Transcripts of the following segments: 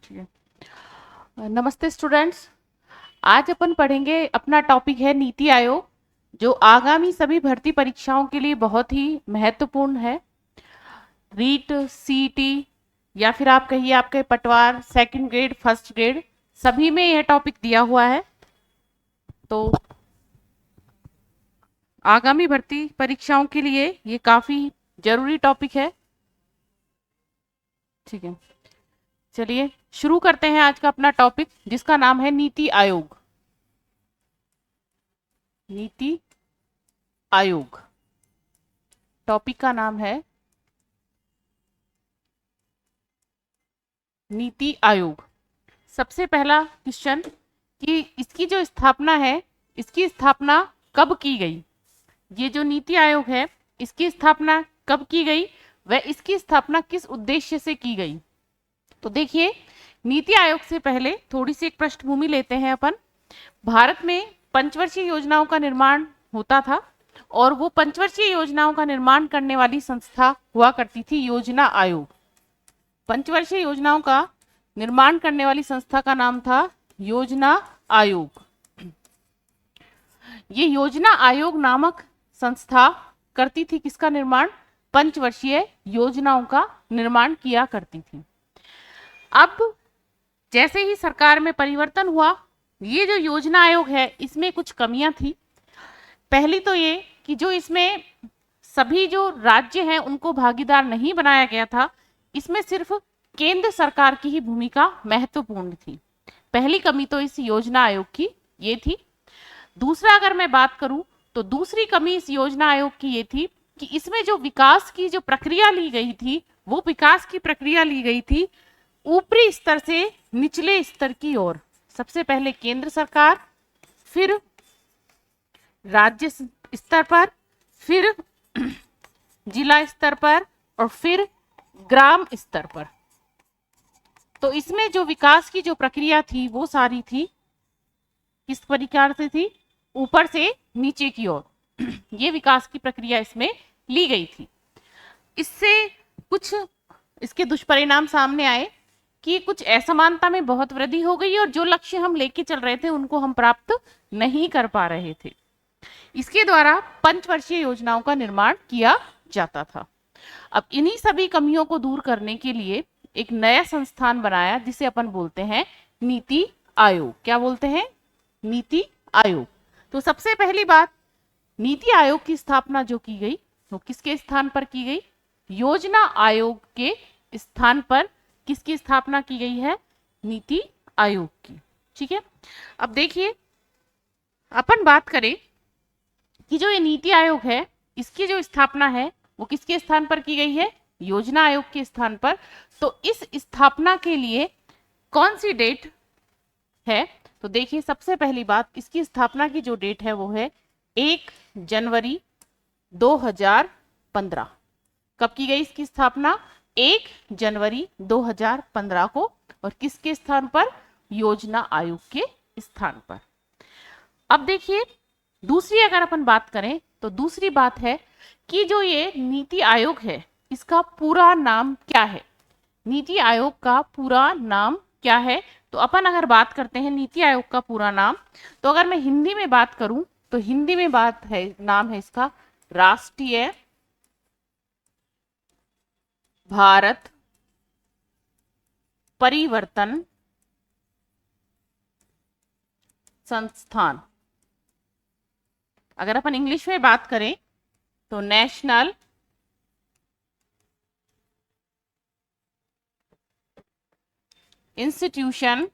ठीक है। नमस्ते स्टूडेंट्स। आज अपन पढ़ेंगे, अपना टॉपिक है नीति आयोग, जो आगामी सभी भर्ती परीक्षाओं के लिए बहुत ही महत्वपूर्ण है। रीट, सीईटी या फिर आप कहिए आपके पटवार, सेकंड ग्रेड, फर्स्ट ग्रेड, सभी में यह टॉपिक दिया हुआ है। तो आगामी भर्ती परीक्षाओं के लिए ये काफी जरूरी टॉपिक है। ठीक है, चलिए शुरू करते हैं आज का अपना टॉपिक, जिसका नाम है नीति आयोग। नीति आयोग, टॉपिक का नाम है नीति आयोग। सबसे पहला क्वेश्चन कि इसकी जो स्थापना है, इसकी स्थापना कब की गई? ये जो नीति आयोग है, इसकी स्थापना कब की गई, वह इसकी स्थापना किस उद्देश्य से की गई? तो देखिए, नीति आयोग से पहले थोड़ी सी एक पृष्ठभूमि लेते हैं अपन। भारत में पंचवर्षीय योजनाओं का निर्माण होता था और वो पंचवर्षीय योजनाओं का निर्माण करने वाली संस्था हुआ करती थी योजना आयोग। पंचवर्षीय योजनाओं का निर्माण करने वाली संस्था का नाम था योजना आयोग। ये योजना आयोग नामक संस्था करती थी किसका निर्माण? पंचवर्षीय योजनाओं का निर्माण किया करती थी। अब जैसे ही सरकार में परिवर्तन हुआ, ये जो योजना आयोग है इसमें कुछ कमियां थी। पहली तो ये कि जो इसमें सभी जो राज्य हैं उनको भागीदार नहीं बनाया गया था, इसमें सिर्फ केंद्र सरकार की ही भूमिका महत्वपूर्ण थी। पहली कमी तो इस योजना आयोग की ये थी। दूसरा, अगर मैं बात करूं तो दूसरी कमी इस योजना आयोग की ये थी कि इसमें जो विकास की जो प्रक्रिया ली गई थी, वो विकास की प्रक्रिया ली गई थी ऊपरी स्तर से निचले स्तर की ओर। सबसे पहले केंद्र सरकार, फिर राज्य स्तर पर, फिर जिला स्तर पर और फिर ग्राम स्तर पर। तो इसमें जो विकास की जो प्रक्रिया थी वो सारी थी किस प्रकार से थी? ऊपर से नीचे की ओर ये विकास की प्रक्रिया इसमें ली गई थी। इससे कुछ इसके दुष्परिणाम सामने आए कि कुछ असमानता में बहुत वृद्धि हो गई और जो लक्ष्य हम लेके चल रहे थे उनको हम प्राप्त नहीं कर पा रहे थे। इसके द्वारा पंचवर्षीय योजनाओं का निर्माण किया जाता था। अब इन्हीं सभी कमियों को दूर करने के लिए एक नया संस्थान बनाया, जिसे अपन बोलते हैं नीति आयोग। क्या बोलते हैं? नीति आयोग। तो सबसे पहली बात, नीति आयोग की स्थापना जो की गई वो किसके स्थान पर की गई? योजना आयोग के स्थान पर किसकी स्थापना की गई है? नीति आयोग की। ठीक है, अब देखिए, अपन बात करें कि जो ये नीति आयोग है, इसकी जो स्थापना है वो किसके स्थान पर की गई है? योजना आयोग के स्थान पर। तो इस स्थापना के लिए कौन सी डेट है? तो देखिए, सबसे पहली बात, इसकी स्थापना की जो डेट है वो है 1 जनवरी 2015। कब की गई इसकी स्थापना? 1 जनवरी 2015 को। और किसके स्थान पर? योजना आयोग के स्थान पर। अब देखिए, दूसरी अगर अपन बात करें तो दूसरी बात है कि जो ये नीति आयोग है, इसका पूरा नाम क्या है? नीति आयोग का पूरा नाम क्या है? तो अपन अगर बात करते हैं नीति आयोग का पूरा नाम, तो अगर मैं हिंदी में बात करूं तो हिंदी में बात है, नाम है इसका राष्ट्रीय भारत परिवर्तन संस्थान। अगर अपन इंग्लिश में बात करें तो national institution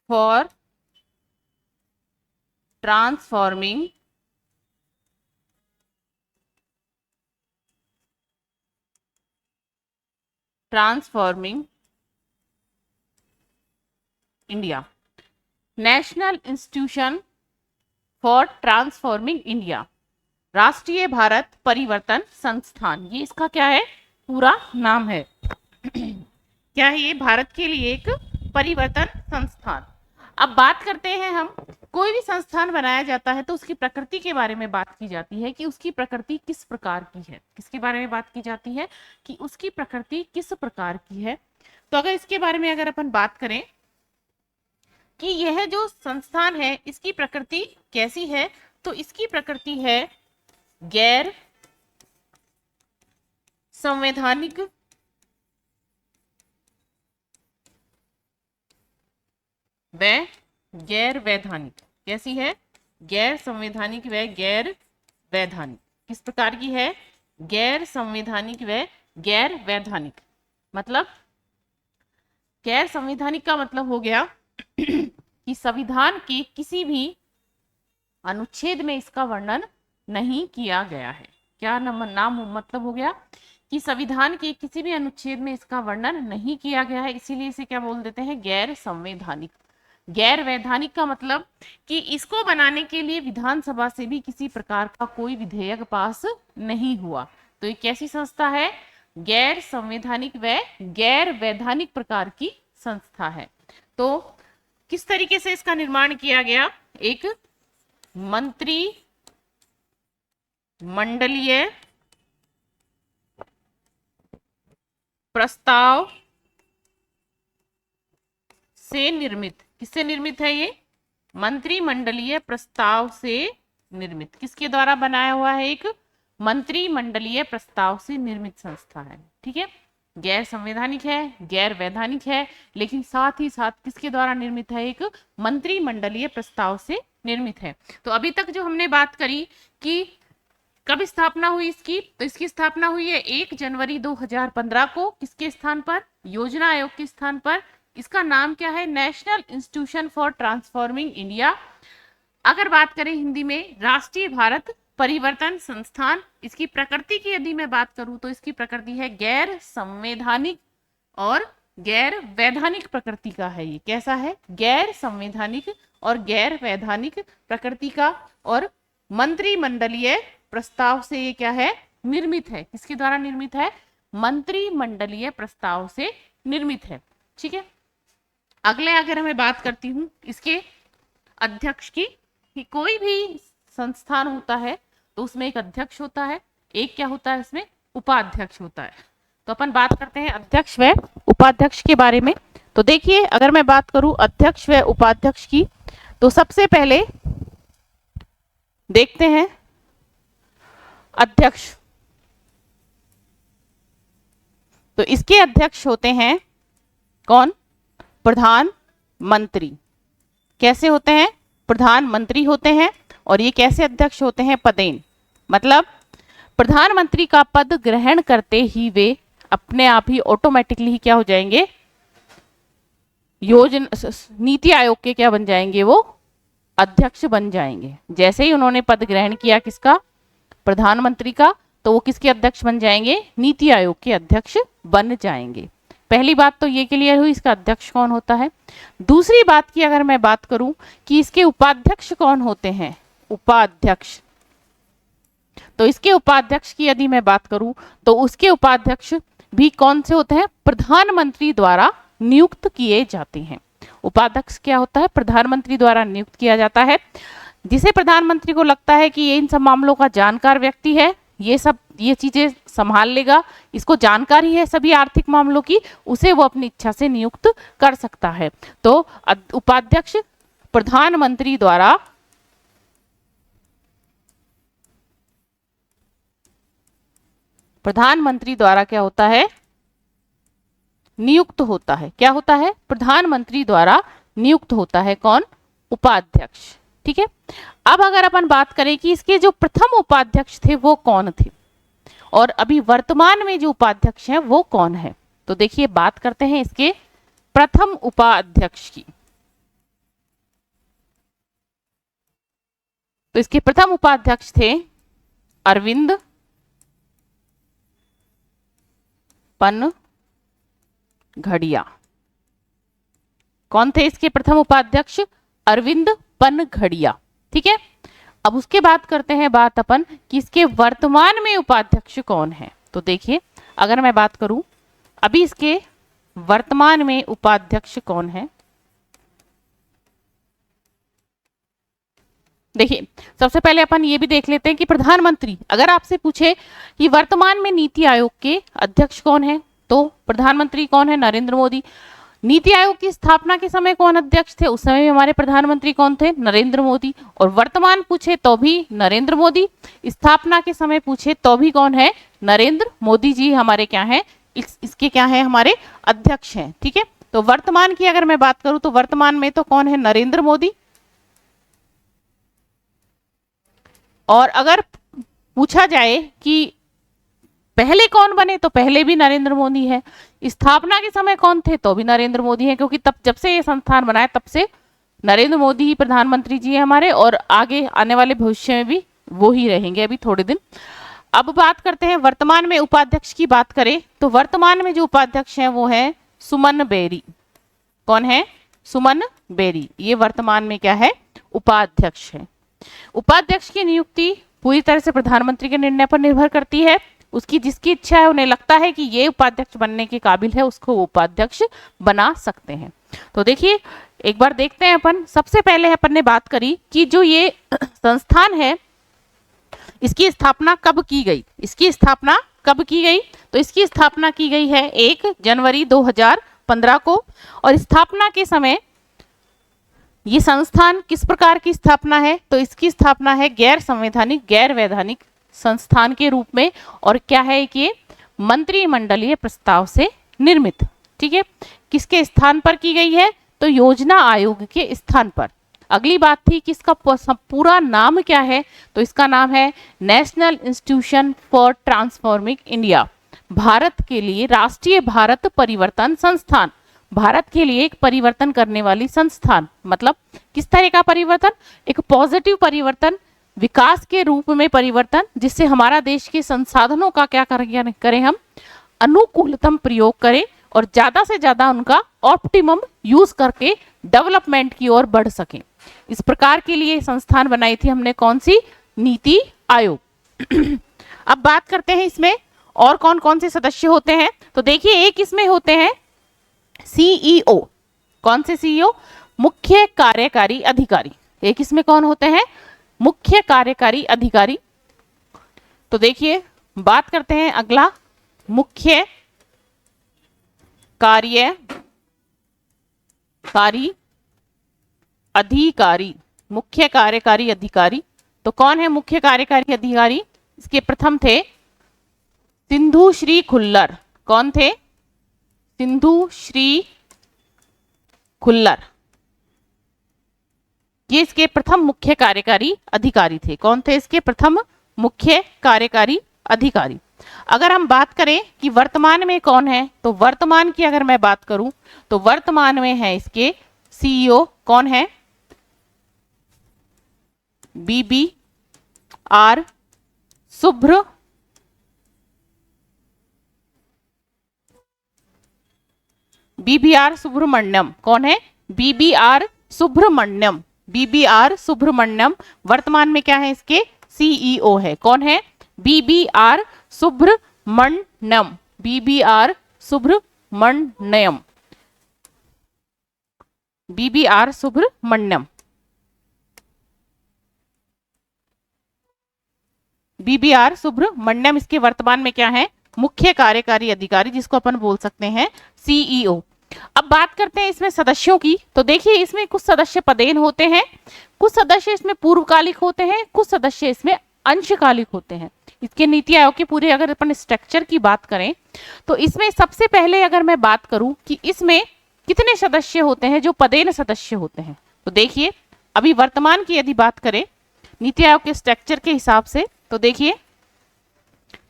for transforming India. National institution for transforming India, राष्ट्रीय भारत परिवर्तन संस्थान, ये इसका क्या है? पूरा नाम है। क्या है ये? भारत के लिए एक परिवर्तन संस्थान। अब बात करते हैं हम कोई भी संस्थान बनाया जाता है तो उसकी प्रकृति के बारे में बात की जाती है कि उसकी प्रकृति किस प्रकार की है। किसके बारे में बात की जाती है कि उसकी प्रकृति किस प्रकार की है। तो अगर इसके बारे में अगर अपन बात करें कि यह जो संस्थान है इसकी प्रकृति कैसी है, तो इसकी प्रकृति है गैर संवैधानिक व गैर वैधानिक। कैसी है? गैर संवैधानिक व गैर वैधानिक। किस प्रकार की है? गैर संवैधानिक व गैर वैधानिक। मतलब गैर संवैधानिक का मतलब हो गया कि संविधान के किसी भी अनुच्छेद में इसका वर्णन नहीं किया गया है। क्या नाम मतलब हो गया कि संविधान के किसी भी अनुच्छेद में इसका वर्णन नहीं किया गया है, इसीलिए इसे क्या बोल देते हैं? गैर संवैधानिक। गैर वैधानिक का मतलब कि इसको बनाने के लिए विधानसभा से भी किसी प्रकार का कोई विधेयक पास नहीं हुआ। तो ये कैसी संस्था है? गैर संवैधानिक व गैर वैधानिक प्रकार की संस्था है। तो किस तरीके से इसका निर्माण किया गया? एक मंत्री मंडलीय प्रस्ताव से निर्मित। किससे निर्मित है ये? मंत्रिमंडलीय प्रस्ताव से निर्मित। किसके द्वारा बनाया हुआ है? एक मंत्रिमंडलीय प्रस्ताव से निर्मित संस्था है। ठीक है, गैर संवैधानिक है, गैर वैधानिक है, लेकिन साथ ही साथ किसके द्वारा निर्मित है? एक मंत्रिमंडलीय प्रस्ताव से निर्मित है। तो अभी तक जो हमने बात करी कि कब स्थापना हुई इसकी, तो इसकी स्थापना हुई है 1 जनवरी 2015 को। किसके स्थान पर? योजना आयोग के स्थान पर। इसका नाम क्या है? National institution for transforming India. अगर बात करें हिंदी में, राष्ट्रीय भारत परिवर्तन संस्थान। इसकी प्रकृति की यदि मैं बात करूं तो इसकी प्रकृति है गैर संवैधानिक और गैर वैधानिक प्रकृति का है। ये कैसा है? गैर संवैधानिक और गैर वैधानिक प्रकृति का, और मंत्रिमंडलीय प्रस्ताव से ये क्या है? निर्मित है। किसके द्वारा निर्मित है? मंत्रिमंडलीय प्रस्ताव से निर्मित है। ठीक है, अगले अगर मैं बात करती हूं इसके अध्यक्ष की, कि कोई भी संस्थान होता है तो उसमें एक अध्यक्ष होता है, एक क्या होता है? इसमें उपाध्यक्ष होता है। तो अपन बात करते हैं अध्यक्ष व उपाध्यक्ष के बारे में। तो देखिए, अगर मैं बात करूं अध्यक्ष व उपाध्यक्ष की, तो सबसे पहले देखते हैं अध्यक्ष। तो इसके अध्यक्ष होते हैं कौन? प्रधानमंत्री। कैसे होते हैं? प्रधानमंत्री होते हैं। और ये कैसे अध्यक्ष होते हैं? पदेन। मतलब प्रधानमंत्री का पद ग्रहण करते ही वे अपने आप ही ऑटोमेटिकली ही क्या हो जाएंगे? नीति आयोग के क्या बन जाएंगे? वो अध्यक्ष बन जाएंगे। जैसे ही उन्होंने पद ग्रहण किया किसका? प्रधानमंत्री का, तो वो किसके अध्यक्ष बन जाएंगे? नीति आयोग के अध्यक्ष बन जाएंगे। पहली बात तो ये क्लियर हुई, इसका अध्यक्ष कौन होता है। दूसरी बात की अगर मैं बात करूं कि इसके उपाध्यक्ष कौन होते हैं? उपाध्यक्ष। तो इसके उपाध्यक्ष की यदि मैं बात करूं तो उसके उपाध्यक्ष भी कौन से होते हैं? प्रधानमंत्री द्वारा नियुक्त किए जाते हैं। उपाध्यक्ष क्या होता है? प्रधानमंत्री द्वारा नियुक्त किया जाता है। जिसे प्रधानमंत्री को लगता है कि ये इन सब मामलों का जानकार व्यक्ति है, ये चीजें संभाल लेगा, इसको जानकारी है सभी आर्थिक मामलों की, उसे वो अपनी इच्छा से नियुक्त कर सकता है। तो उपाध्यक्ष प्रधानमंत्री द्वारा क्या होता है? नियुक्त होता है। क्या होता है? प्रधानमंत्री द्वारा नियुक्त होता है। कौन? उपाध्यक्ष। ठीक है, अब अगर अपन बात करें कि इसके जो प्रथम उपाध्यक्ष थे वो कौन थे, और अभी वर्तमान में जो उपाध्यक्ष हैं वो कौन है, तो देखिए बात करते हैं इसके प्रथम उपाध्यक्ष की। तो इसके प्रथम उपाध्यक्ष थे अरविंद पनघड़िया। कौन थे इसके प्रथम उपाध्यक्ष? अरविंद पनघड़िया। ठीक है, अब उसके बाद करते हैं बात अपन कि इसके वर्तमान में उपाध्यक्ष कौन है। तो देखिए, अगर मैं बात करूं अभी इसके वर्तमान में उपाध्यक्ष कौन है, देखिए, सबसे पहले अपन ये भी देख लेते हैं कि प्रधानमंत्री, अगर आपसे पूछे कि वर्तमान में नीति आयोग के अध्यक्ष कौन है, तो प्रधानमंत्री कौन है? नरेंद्र मोदी। नीति आयोग की स्थापना के समय कौन अध्यक्ष थे? उस समय भी हमारे प्रधानमंत्री कौन थे? नरेंद्र मोदी। और वर्तमान पूछे तो भी नरेंद्र मोदी, स्थापना के समय पूछे तो भी कौन है? नरेंद्र मोदी जी हमारे क्या है? इसके क्या है? हमारे अध्यक्ष हैं। ठीक है, तो वर्तमान की अगर मैं बात करूं तो वर्तमान में तो कौन है? नरेंद्र मोदी। और अगर पूछा जाए कि पहले कौन बने, तो पहले भी नरेंद्र मोदी है। स्थापना के समय कौन थे? तो भी नरेंद्र मोदी है, क्योंकि तब जब से ये संस्थान बनाया तब से नरेंद्र मोदी ही प्रधानमंत्री जी है हमारे, और आगे आने वाले भविष्य में भी वो ही रहेंगे अभी थोड़े दिन। अब बात करते हैं वर्तमान में उपाध्यक्ष की बात करें तो वर्तमान में जो उपाध्यक्ष हैं वो है सुमन बेरी। कौन है? सुमन बेरी। ये वर्तमान में क्या है? उपाध्यक्ष है। उपाध्यक्ष की नियुक्ति पूरी तरह से प्रधानमंत्री के निर्णय पर निर्भर करती है। उसकी जिसकी इच्छा है, उन्हें लगता है कि ये उपाध्यक्ष बनने के काबिल है, उसको वो उपाध्यक्ष बना सकते हैं। तो देखिए, एक बार देखते हैं अपन। सबसे पहले अपन ने बात करी कि जो ये संस्थान है इसकी स्थापना कब की गई? इसकी स्थापना कब की गई? तो इसकी स्थापना की गई है 1 जनवरी 2015 को। और स्थापना के समय ये संस्थान किस प्रकार की स्थापना है? तो इसकी स्थापना है गैर संवैधानिक, गैर वैधानिक संस्थान के रूप में। और क्या है कि मंत्रिमंडलीय प्रस्ताव से निर्मित। ठीक है, किसके स्थान पर की गई है? तो योजना आयोग के स्थान पर। अगली बात थी कि इसका पूरा नाम क्या है? तो इसका नाम है national institution for transforming India, Bharat के लिए राष्ट्रीय भारत परिवर्तन संस्थान। भारत के लिए एक परिवर्तन करने वाली संस्थान। मतलब किस तरह का परिवर्तन? एक पॉजिटिव परिवर्तन, विकास के रूप में परिवर्तन, जिससे हमारा देश के संसाधनों का क्या करें हम? अनुकूलतम प्रयोग करें और ज्यादा से ज्यादा उनका ऑप्टिमम यूज करके डेवलपमेंट की ओर बढ़ सकें। इस प्रकार के लिए संस्थान बनाई थी हमने। कौन सी? नीति आयोग। अब बात करते हैं इसमें और कौन कौन से सदस्य होते हैं। तो देखिए, एक इसमें होते हैं सीईओ। कौन से सीईओ? मुख्य कार्यकारी अधिकारी। एक इसमें कौन होते हैं? मुख्य कार्यकारी अधिकारी। तो देखिए, बात करते हैं अगला, मुख्य कार्यकारी अधिकारी। मुख्य कार्यकारी अधिकारी, तो कौन है मुख्य कार्यकारी अधिकारी? इसके प्रथम थे सिंधु श्री खुल्लर। कौन थे? सिंधु श्री खुल्लर। ये इसके प्रथम मुख्य कार्यकारी अधिकारी थे। कौन थे इसके प्रथम मुख्य कार्यकारी अधिकारी? अगर हम बात करें कि वर्तमान में कौन है, तो वर्तमान की अगर मैं बात करूं तो वर्तमान में है इसके सीईओ। कौन है? BBR सुब्रमण्यम। कौन है? BBR सुब्रमण्यम। BBR सुब्रमण्यम वर्तमान में क्या है? इसके सीईओ है। कौन है? BBR Subramaniam. BBR Subramaniam. BBR Subramaniam. BBR Subramaniam इसके वर्तमान में क्या है? मुख्य कार्यकारी अधिकारी, जिसको अपन बोल सकते हैं सीईओ। अब बात करते हैं इसमें सदस्यों की। तो देखिए, इसमें कुछ सदस्य पदेन होते हैं, कुछ सदस्य इसमें पूर्वकालिक होते हैं, कुछ सदस्य इसमें अंशकालिक होते हैं। इसके नीति आयोग के पूरे अगर अपन स्ट्रक्चर की बात करें तो इसमें सबसे पहले अगर मैं बात करूं कि इसमें कितने सदस्य होते हैं जो पदेन सदस्य होते हैं, तो देखिए, अभी वर्तमान की यदि बात करें नीति आयोग के स्ट्रक्चर के हिसाब से, तो देखिए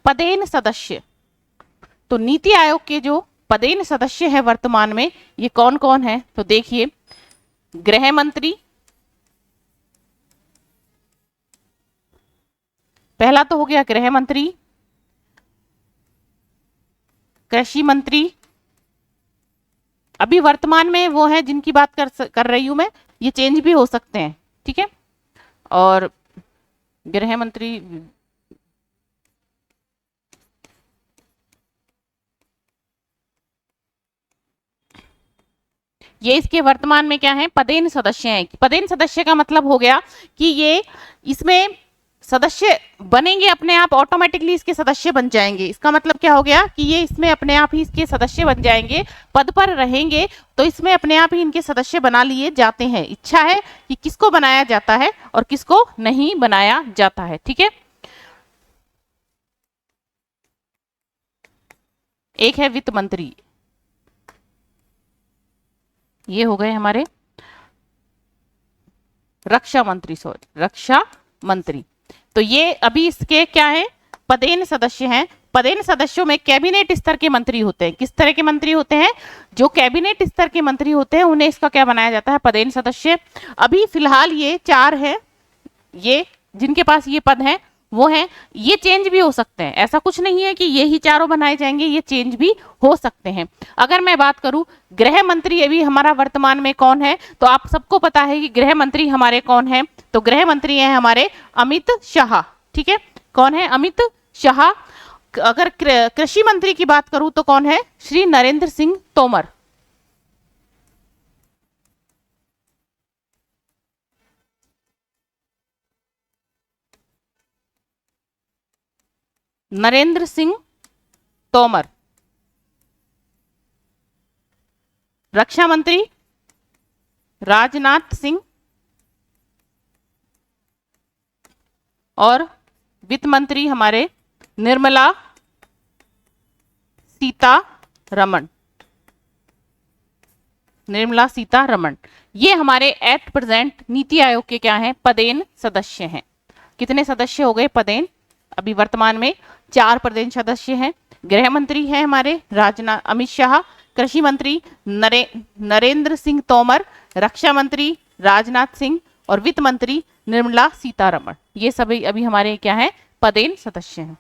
पदेन सदस्य, तो नीति आयोग के जो पदेन सदस्य है वर्तमान में ये कौन कौन है? तो देखिए, गृह मंत्री, पहला तो हो गया गृह मंत्री, कृषि मंत्री, अभी वर्तमान में वो है जिनकी बात कर रही हूं मैं, ये चेंज भी हो सकते हैं। ठीक है, और गृह मंत्री, ये इसके वर्तमान में क्या है, पदेन सदस्य हैं। पदेन सदस्य का मतलब हो गया कि ये इसमें सदस्य बनेंगे अपने आप, ऑटोमेटिकली इसके सदस्य बन जाएंगे। इसका मतलब क्या हो गया कि ये इसमें अपने आप ही इसके सदस्य बन जाएंगे, पद पर रहेंगे तो इसमें अपने आप ही इनके सदस्य बना लिए जाते हैं। इच्छा है कि किसको बनाया जाता है और किसको नहीं बनाया जाता है। ठीक है, एक है वित्त मंत्री, ये हो गए हमारे रक्षा मंत्री, सॉरी रक्षा मंत्री। तो ये अभी इसके क्या है, पदेन सदस्य हैं। पदेन सदस्यों में कैबिनेट स्तर के मंत्री होते हैं। किस तरह के मंत्री होते हैं, जो कैबिनेट स्तर के मंत्री होते हैं उन्हें इसका क्या बनाया जाता है, पदेन सदस्य। अभी फिलहाल ये 4 है, ये जिनके पास ये पद हैं वो हैं। ये चेंज भी हो सकते हैं, ऐसा कुछ नहीं है कि ये ही चारों बनाए जाएंगे, ये चेंज भी हो सकते हैं। अगर मैं बात करूं गृह मंत्री अभी हमारा वर्तमान में कौन है, तो आप सबको पता है कि गृह मंत्री हमारे कौन है, तो गृह मंत्री हैं हमारे अमित शाह। ठीक है, कौन है, अमित शाह। अगर कृषि मंत्री की बात करूं तो कौन है, श्री नरेंद्र सिंह तोमर। नरेंद्र सिंह तोमर। रक्षा मंत्री राजनाथ सिंह और वित्त मंत्री हमारे निर्मला सीतारमण। निर्मला सीतारमण ये हमारे एट प्रेजेंट नीति आयोग के क्या हैं, पदेन सदस्य हैं। कितने सदस्य हो गए पदेन, अभी वर्तमान में 4 पदेन सदस्य हैं। गृह मंत्री हैं हमारे राजनाथ अमित शाह, कृषि मंत्री नरेंद्र सिंह तोमर, रक्षा मंत्री राजनाथ सिंह और वित्त मंत्री निर्मला सीतारमण। ये सभी अभी हमारे क्या हैं, पदेन सदस्य हैं।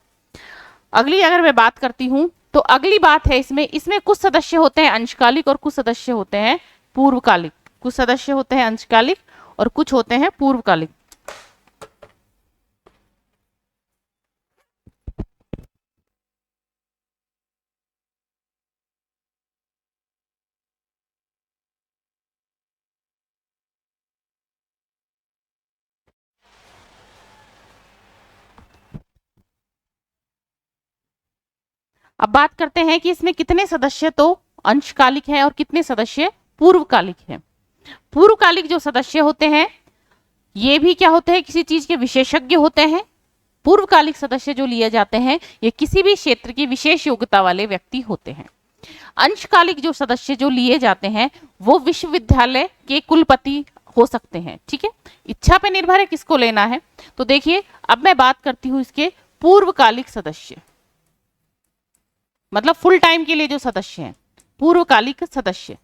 अगली अगर मैं बात करती हूं तो अगली बात है इसमें कुछ सदस्य होते हैं अंशकालिक और कुछ सदस्य होते हैं पूर्वकालिक। कुछ सदस्य होते हैं अंशकालिक और कुछ होते हैं पूर्वकालिक। अब बात करते हैं कि इसमें कितने सदस्य तो अंशकालिक हैं और कितने सदस्य पूर्वकालिक हैं। पूर्वकालिक जो सदस्य होते हैं ये भी क्या होते हैं, किसी चीज के विशेषज्ञ होते हैं। पूर्वकालिक सदस्य जो लिए जाते हैं ये किसी भी क्षेत्र की विशेष योग्यता वाले व्यक्ति होते हैं। अंशकालिक जो सदस्य जो लिए जाते हैं वो विश्वविद्यालय के कुलपति हो सकते हैं। ठीक है, इच्छा पे निर्भर है किसको लेना है। तो देखिए अब मैं बात करती हूं इसके पूर्वकालिक सदस्य, मतलब फुल टाइम के लिए जो सदस्य हैं पूर्वकालिक सदस्य।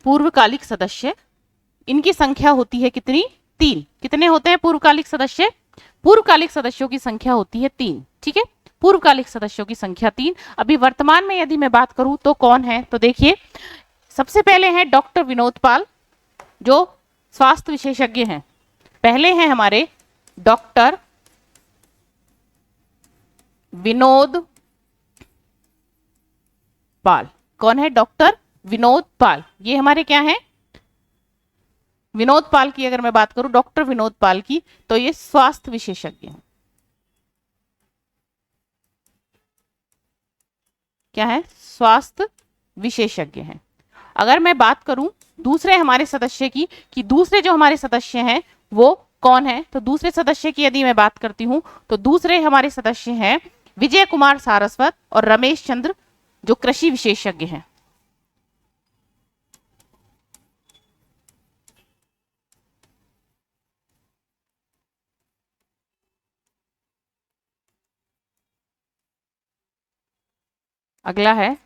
पूर्वकालिक सदस्य इनकी संख्या होती है कितनी, 3। कितने होते हैं पूर्वकालिक सदस्य, पूर्वकालिक सदस्यों की संख्या होती है 3। ठीक है, पूर्वकालिक सदस्यों की संख्या 3। अभी वर्तमान में यदि मैं बात करूं तो कौन है, तो देखिए सबसे पहले हैं डॉक्टर विनोद पाल जो स्वास्थ्य विशेषज्ञ हैं। पहले हैं हमारे डॉक्टर विनोद पाल। कौन है, डॉक्टर विनोद पाल। ये हमारे क्या हैं, विनोद पाल की अगर मैं बात करूं, डॉक्टर विनोद पाल की, तो ये स्वास्थ्य विशेषज्ञ हैं। क्या है, स्वास्थ्य विशेषज्ञ हैं। अगर मैं बात करूं दूसरे हमारे सदस्य की कि दूसरे जो हमारे सदस्य हैं वो कौन है, तो दूसरे सदस्य की यदि मैं बात करती हूं तो दूसरे हमारे सदस्य हैं विजय कुमार सारस्वत और रमेश चंद्र जो कृषि विशेषज्ञ हैं। अगला है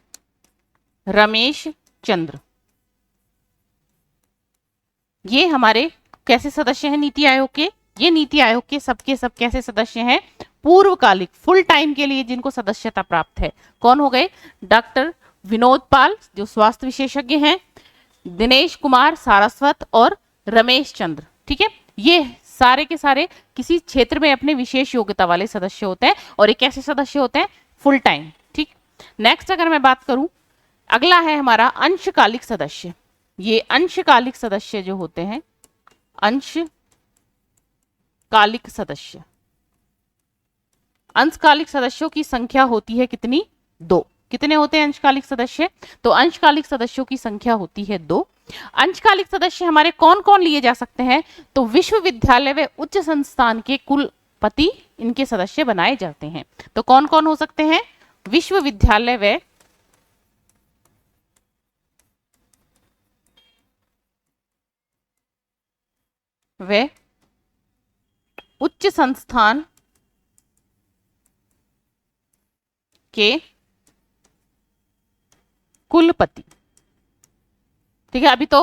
रमेश चंद्र। ये हमारे कैसे सदस्य हैं नीति आयोग के, ये नीति आयोग के सब कैसे सदस्य हैं, पूर्वकालिक फुल टाइम के लिए जिनको सदस्यता प्राप्त है। कौन हो गए, डॉक्टर विनोद पाल जो स्वास्थ्य विशेषज्ञ हैं, दिनेश कुमार सारस्वत और रमेश चंद्र। ठीक है, ये सारे के सारे किसी क्षेत्र में अपने विशेष योग्यता वाले सदस्य होते हैं और ये कैसे सदस्य होते हैं, फुल टाइम। ठीक, नेक्स्ट अगर मैं बात करूं अगला है हमारा अंशकालिक सदस्य। ये अंशकालिक सदस्य जो होते हैं, अंशकालिक सदस्य, अंशकालिक सदस्यों की संख्या होती है कितनी? 2। कितने होते हैं अंशकालिक सदस्य? तो अंशकालिक सदस्यों की संख्या होती है 2। अंशकालिक सदस्य हमारे कौन कौन लिए जा सकते हैं? तो विश्वविद्यालय व उच्च संस्थान के कुलपति इनके सदस्य बनाए जाते हैं। तो कौन कौन हो सकते हैं? विश्वविद्यालय व उच्च संस्थान के कुलपति। ठीक है, अभी तो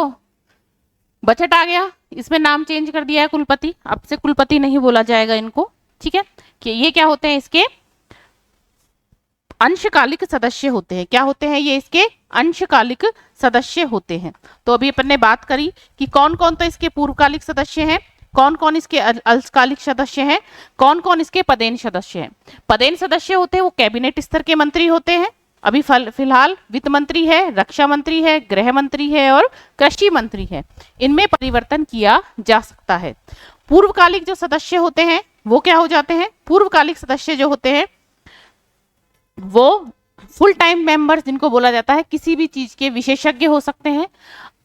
बजट आ गया, इसमें नाम चेंज कर दिया है कुलपति, अब से कुलपति नहीं बोला जाएगा इनको। ठीक है, कि ये क्या होते हैं? इसके अंशकालिक सदस्य होते हैं। क्या होते हैं ये? इसके अंशकालिक सदस्य होते हैं। तो अभी अपन ने बात करी कि कौन कौन तो इसके पूर्वकालिक सदस्य हैं, कौन कौन इसके अल्पकालिक सदस्य हैं, कौन कौन इसके पदेन सदस्य हैं। पदेन सदस्य होते हैं वो कैबिनेट स्तर के मंत्री होते हैं। अभी फिलहाल वित्त मंत्री है, रक्षा मंत्री है, गृह मंत्री है और कृषि मंत्री है। इनमें परिवर्तन किया जा सकता है। पूर्वकालिक जो सदस्य होते हैं वो क्या हो जाते हैं? पूर्वकालिक सदस्य जो होते हैं वो फुल टाइम मेंबर्स जिनको बोला जाता है, किसी भी चीज के विशेषज्ञ हो सकते हैं।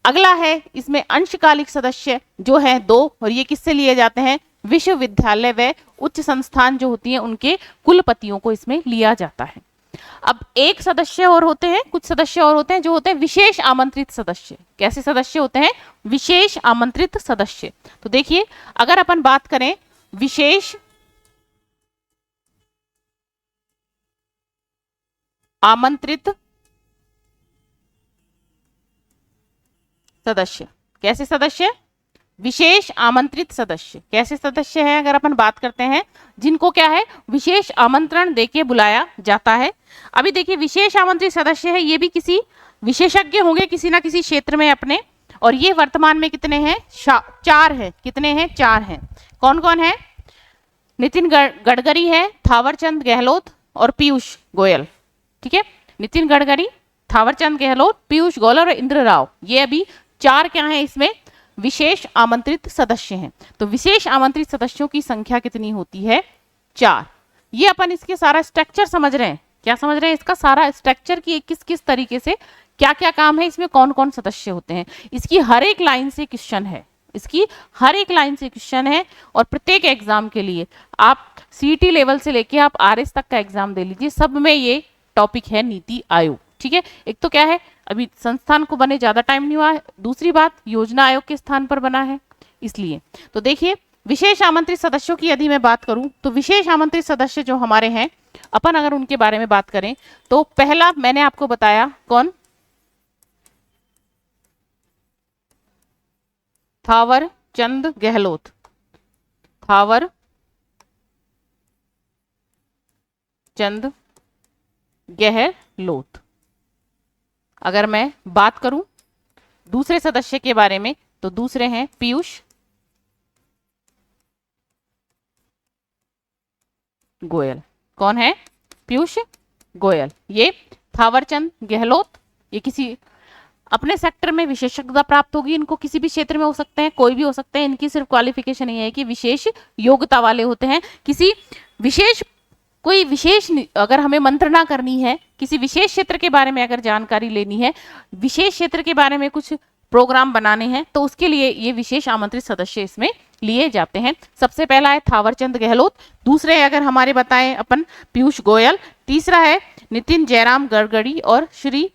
अगला है इसमें अंशकालिक सदस्य जो है 2, और ये किससे लिए जाते हैं? विश्वविद्यालय व उच्च संस्थान जो होती हैं उनके कुलपतियों को इसमें लिया जाता है। अब एक सदस्य और होते हैं, कुछ सदस्य और होते हैं जो होते हैं विशेष आमंत्रित सदस्य। कैसे सदस्य होते हैं? विशेष आमंत्रित सदस्य। तो देखिए, अगर अपन बात करें विशेष आमंत्रित सदस्य, कैसे सदस्य? विशेष आमंत्रित सदस्य। कैसे सदस्य है? अगर अपन बात करते हैं जिनको क्या है? विशेष आमंत्रण देके बुलाया जाता है। अभी देखिए, विशेष आमंत्रित सदस्य है, ये भी किसी विशेषज्ञ होंगे किसी ना किसी क्षेत्र में अपने, और ये वर्तमान में कितने हैं? 4 है। कितने हैं? 4 हैं। कौन कौन है? नितिन गडकरी है, थावरचंद गहलोत और पीयूष गोयल। ठीक है, नितिन गडकरी, थावरचंद गहलोत, पीयूष गोयल और इंद्र राव, ये अभी 4 क्या हैं? इसमें विशेष आमंत्रित सदस्य हैं। तो विशेष आमंत्रित सदस्यों की संख्या कितनी होती है? 4। ये अपन इसके सारा स्ट्रक्चर समझ रहे हैं। क्या समझ रहे हैं? इसका सारा स्ट्रक्चर की किस किस तरीके से क्या क्या काम है, इसमें कौन कौन सदस्य होते हैं। इसकी हर एक लाइन से क्वेश्चन है, इसकी हर एक लाइन से क्वेश्चन है। और प्रत्येक एग्जाम के लिए आप सीईटी लेवल से लेके आप आरएस तक का एग्जाम दे लीजिए, सब में ये टॉपिक है नीति आयोग। ठीक है, एक तो क्या है, अभी संस्थान को बने ज्यादा टाइम नहीं हुआ है, दूसरी बात योजना आयोग के स्थान पर बना है इसलिए। तो देखिए, विशेष आमंत्रित सदस्यों की यदि मैं बात करूं तो विशेष आमंत्रित सदस्य जो हमारे हैं, अपन अगर उनके बारे में बात करें तो पहला मैंने आपको बताया, कौन? थावर चंद गहलोत। थावर चंद गहलोत। अगर मैं बात करूं दूसरे सदस्य के बारे में तो दूसरे हैं पीयूष गोयल। कौन है? पीयूष गोयल। ये थावरचंद गहलोत, ये किसी अपने सेक्टर में विशेषज्ञता प्राप्त होगी, इनको किसी भी क्षेत्र में हो सकते हैं, कोई भी हो सकते हैं। इनकी सिर्फ क्वालिफिकेशन ये है कि विशेष योग्यता वाले होते हैं। किसी विशेष कोई विशेष अगर हमें मंत्रणा करनी है, किसी विशेष क्षेत्र के बारे में अगर जानकारी लेनी है, विशेष क्षेत्र के बारे में कुछ प्रोग्राम बनाने हैं, तो उसके लिए ये विशेष आमंत्रित सदस्य इसमें लिए जाते हैं। सबसे पहला है थावरचंद गहलोत, दूसरे अगर हमारे बताएं अपन पीयूष गोयल, तीसरा है नितिन जयराम गडकरी और श्री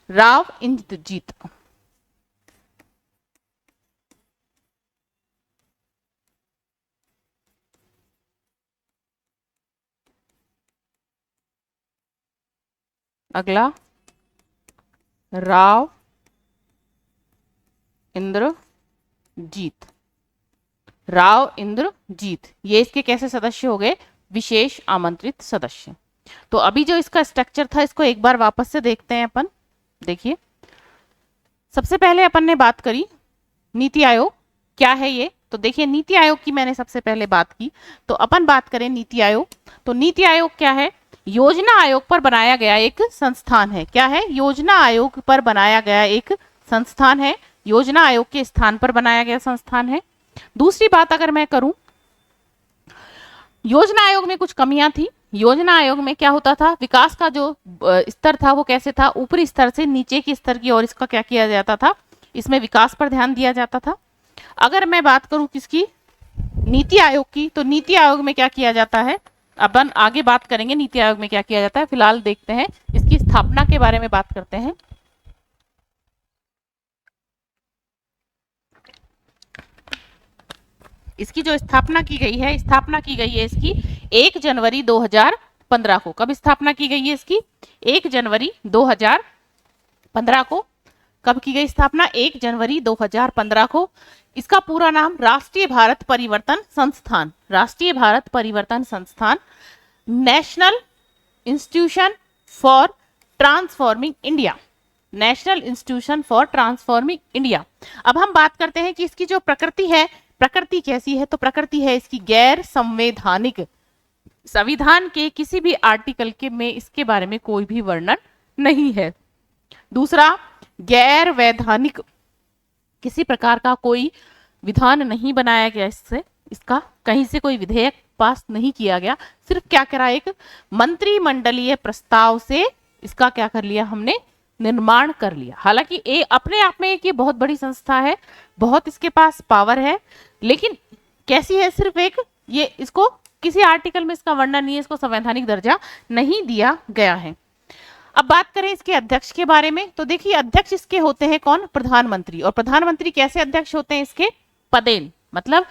राव इंद्रजीत। अगला राव इंद्रजीत। राव इंद्रजीत ये इसके कैसे सदस्य हो गए? विशेष आमंत्रित सदस्य। तो अभी जो इसका स्ट्रक्चर था इसको एक बार वापस से देखते हैं अपन। देखिए, सबसे पहले अपन ने बात करी नीति आयोग क्या है ये। तो देखिए, नीति आयोग की मैंने सबसे पहले बात की। तो अपन बात करें नीति आयोग, तो नीति आयोग क्या है? योजना आयोग पर बनाया गया एक संस्थान है। क्या है? योजना आयोग पर बनाया गया एक संस्थान है, योजना आयोग के स्थान पर बनाया गया संस्थान है। दूसरी बात अगर मैं करूं, योजना आयोग में कुछ कमियां थी। योजना आयोग में क्या होता था, विकास का जो स्तर था वो कैसे था, ऊपरी स्तर से नीचे के स्तर की ओर इसका क्या किया जाता था, इसमें विकास पर ध्यान दिया जाता था। अगर मैं बात करूं किसकी, नीति आयोग की, तो नीति आयोग में क्या किया जाता है, अपन आगे बात करेंगे नीति आयोग में क्या किया जाता है। फिलहाल देखते हैं इसकी स्थापना के बारे में बात करते हैं। इसकी जो स्थापना की गई है, स्थापना की गई है इसकी 1 जनवरी 2015 को। कब स्थापना की गई है इसकी? 1 जनवरी 2015 को। कब की गई स्थापना? 1 जनवरी 2015 को। इसका पूरा नाम राष्ट्रीय भारत परिवर्तन संस्थान, राष्ट्रीय भारत परिवर्तन संस्थान, national institution for transforming India, national institution for transforming India. अब हम बात करते हैं कि इसकी जो प्रकृति है, प्रकृति कैसी है, तो प्रकृति है इसकी गैर संवैधानिक। संविधान के किसी भी आर्टिकल के में इसके बारे में कोई भी वर्णन नहीं है। दूसरा, गैर वैधानिक, किसी प्रकार का कोई विधान नहीं बनाया गया इससे, इसका कहीं से कोई विधेयक पास नहीं किया गया, सिर्फ क्या करा, एक मंत्रिमंडलीय प्रस्ताव से इसका क्या कर लिया हमने, निर्माण कर लिया। हालांकि ये अपने आप में एक ये बहुत बड़ी संस्था है, बहुत इसके पास पावर है, लेकिन कैसी है, सिर्फ एक ये, इसको किसी आर्टिकल में इसका वर्णन नहीं है, इसको संवैधानिक दर्जा नहीं दिया गया है। अब बात करें इसके अध्यक्ष के बारे में, तो देखिए अध्यक्ष इसके होते हैं कौन, प्रधानमंत्री। और प्रधानमंत्री कैसे अध्यक्ष होते हैं इसके, पदेन, मतलब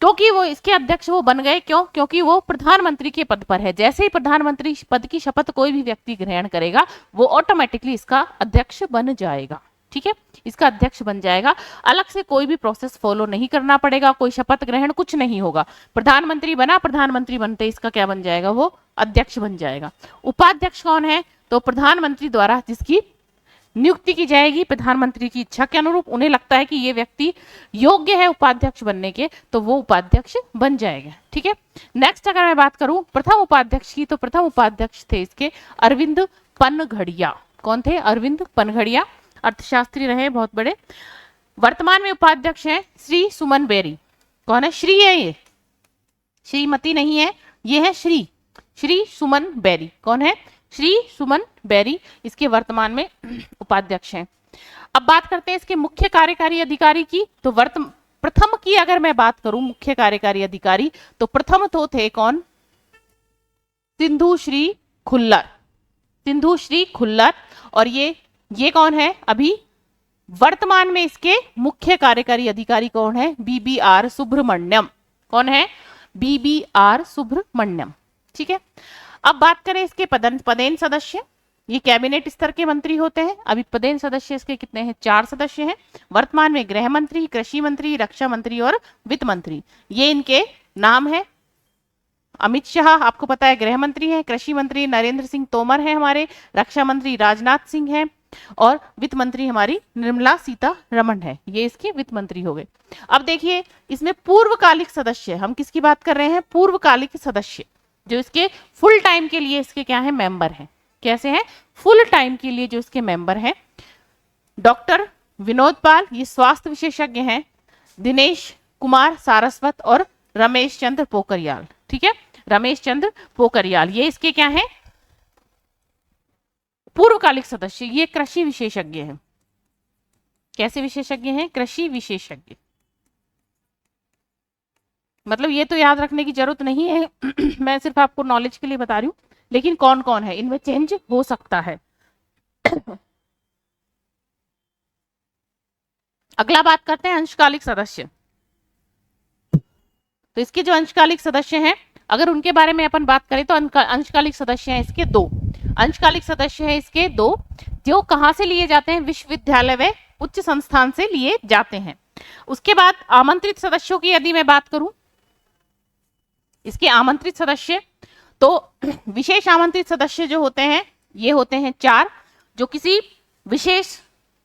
क्योंकि वो इसके अध्यक्ष वो बन गए, क्यों, क्योंकि वो प्रधानमंत्री के पद पर है। जैसे ही प्रधानमंत्री पद की शपथ कोई भी व्यक्ति ग्रहण करेगा, वो ऑटोमेटिकली इसका अध्यक्ष बन जाएगा। ठीक है, इसका अध्यक्ष बन जाएगा, अलग से कोई भी प्रोसेस फॉलो नहीं करना पड़ेगा, कोई शपथ ग्रहण कुछ नहीं होगा। प्रधानमंत्री बना, प्रधानमंत्री बनते इसका क्या बन जाएगा, वो अध्यक्ष बन जाएगा। उपाध्यक्ष कौन है, तो प्रधानमंत्री द्वारा जिसकी नियुक्ति की जाएगी, प्रधानमंत्री की इच्छा के अनुरूप, उन्हें लगता है कि ये व्यक्ति योग्य है उपाध्यक्ष बनने के, तो वो उपाध्यक्ष बन जाएगा। ठीक है, नेक्स्ट अगर मैं बात करूं प्रथम उपाध्यक्ष की, तो प्रथम उपाध्यक्ष थे इसके अरविंद पनघड़िया। कौन थे, अरविंद पनघड़िया, अर्थशास्त्री रहे बहुत बड़े। वर्तमान में उपाध्यक्ष हैं श्री सुमन बेरी। कौन है, श्री है ये, श्रीमती नहीं है, ये है श्री, श्री सुमन बेरी। कौन है, श्री सुमन बेरी इसके वर्तमान में उपाध्यक्ष हैं। अब बात करते हैं इसके मुख्य कार्यकारी अधिकारी की, तो प्रथम की अगर मैं बात करूं मुख्य कार्यकारी अधिकारी, तो प्रथम तो थे कौन, सिंधु श्री खुल्लर, सिंधु श्री खुल्लर। और ये कौन है, अभी वर्तमान में इसके मुख्य कार्यकारी अधिकारी कौन है, BBR सुब्रमण्यम। कौन है, BBR सुब्रमण्यम। ठीक है, अब बात करें इसके पदेन सदस्य, ये कैबिनेट स्तर के मंत्री होते हैं। अभी पदेन सदस्य इसके कितने हैं, 4 सदस्य हैं। वर्तमान में गृह मंत्री, कृषि मंत्री, रक्षा मंत्री और वित्त मंत्री, ये इनके नाम है। अमित शाह आपको पता है गृह मंत्री हैं, कृषि मंत्री नरेंद्र सिंह तोमर हैं हमारे, रक्षा मंत्री राजनाथ सिंह हैं, और वित्त मंत्री हमारी निर्मला सीतारमण है। ये इसके वित्त मंत्री हो गए। अब देखिए इसमें पूर्वकालिक सदस्य, हम किसकी बात कर रहे हैं, पूर्वकालिक सदस्य, जो इसके फुल टाइम के लिए इसके क्या है, मेंबर हैं। कैसे हैं, फुल टाइम के लिए जो इसके मेंबर हैं, डॉक्टर विनोद पाल, ये स्वास्थ्य विशेषज्ञ हैं, दिनेश कुमार सारस्वत और रमेश चंद्र पोखरियाल। ठीक है, रमेश चंद्र पोखरियाल, ये इसके क्या हैं, पूर्वकालिक सदस्य। ये कृषि विशेषज्ञ हैं। कैसे विशेषज्ञ हैं, कृषि विशेषज्ञ। मतलब ये तो याद रखने की जरूरत नहीं है मैं सिर्फ आपको नॉलेज के लिए बता रही हूँ, लेकिन कौन कौन है, इनमें चेंज हो सकता है। अगला बात करते हैं अंशकालिक सदस्य। तो इसके जो अंशकालिक सदस्य हैं, अगर उनके बारे में अपन बात करें, तो अंशकालिक सदस्य हैं इसके 2। अंशकालिक सदस्य हैं इसके 2, जो कहां से लिए जाते हैं, विश्वविद्यालय व उच्च संस्थान से लिए जाते हैं। उसके बाद आमंत्रित सदस्यों की यदि मैं बात करूं, इसके आमंत्रित सदस्य, तो विशेष आमंत्रित सदस्य जो होते हैं, ये होते हैं 4, जो किसी विशेष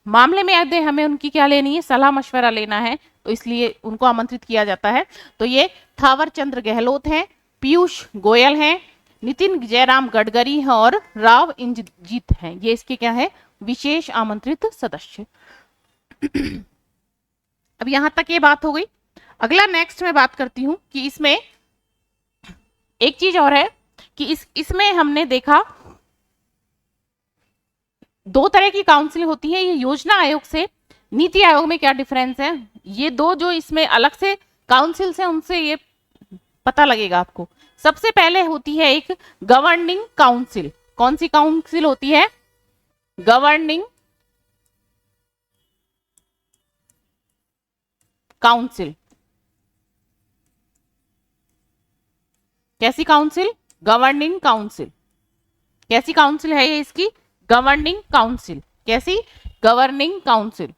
मामले में यदि हमें उनकी क्या लेनी है, सलाह मशवरा लेना है, तो इसलिए उनको आमंत्रित किया जाता है। तो ये थावर चंद्र गहलोत हैं, पीयूष गोयल हैं, नितिन जयराम गडकरी हैं और राव इंद्रजीत हैं। ये इसके क्या है, विशेष आमंत्रित सदस्य। अब यहां तक ये बात हो गई। अगला नेक्स्ट मैं बात करती हूं कि इसमें एक चीज और है कि इसमें हमने देखा दो तरह की काउंसिल होती है। ये योजना आयोग से नीति आयोग में क्या डिफरेंस है, ये दो जो इसमें अलग से काउंसिल है उनसे ये पता लगेगा आपको। सबसे पहले होती है एक गवर्निंग काउंसिल। कौन सी काउंसिल होती है, गवर्निंग काउंसिल। कैसी काउंसिल, गवर्निंग काउंसिल। कैसी काउंसिल है ये इसकी, गवर्निंग काउंसिल। कैसी, गवर्निंग काउंसिल।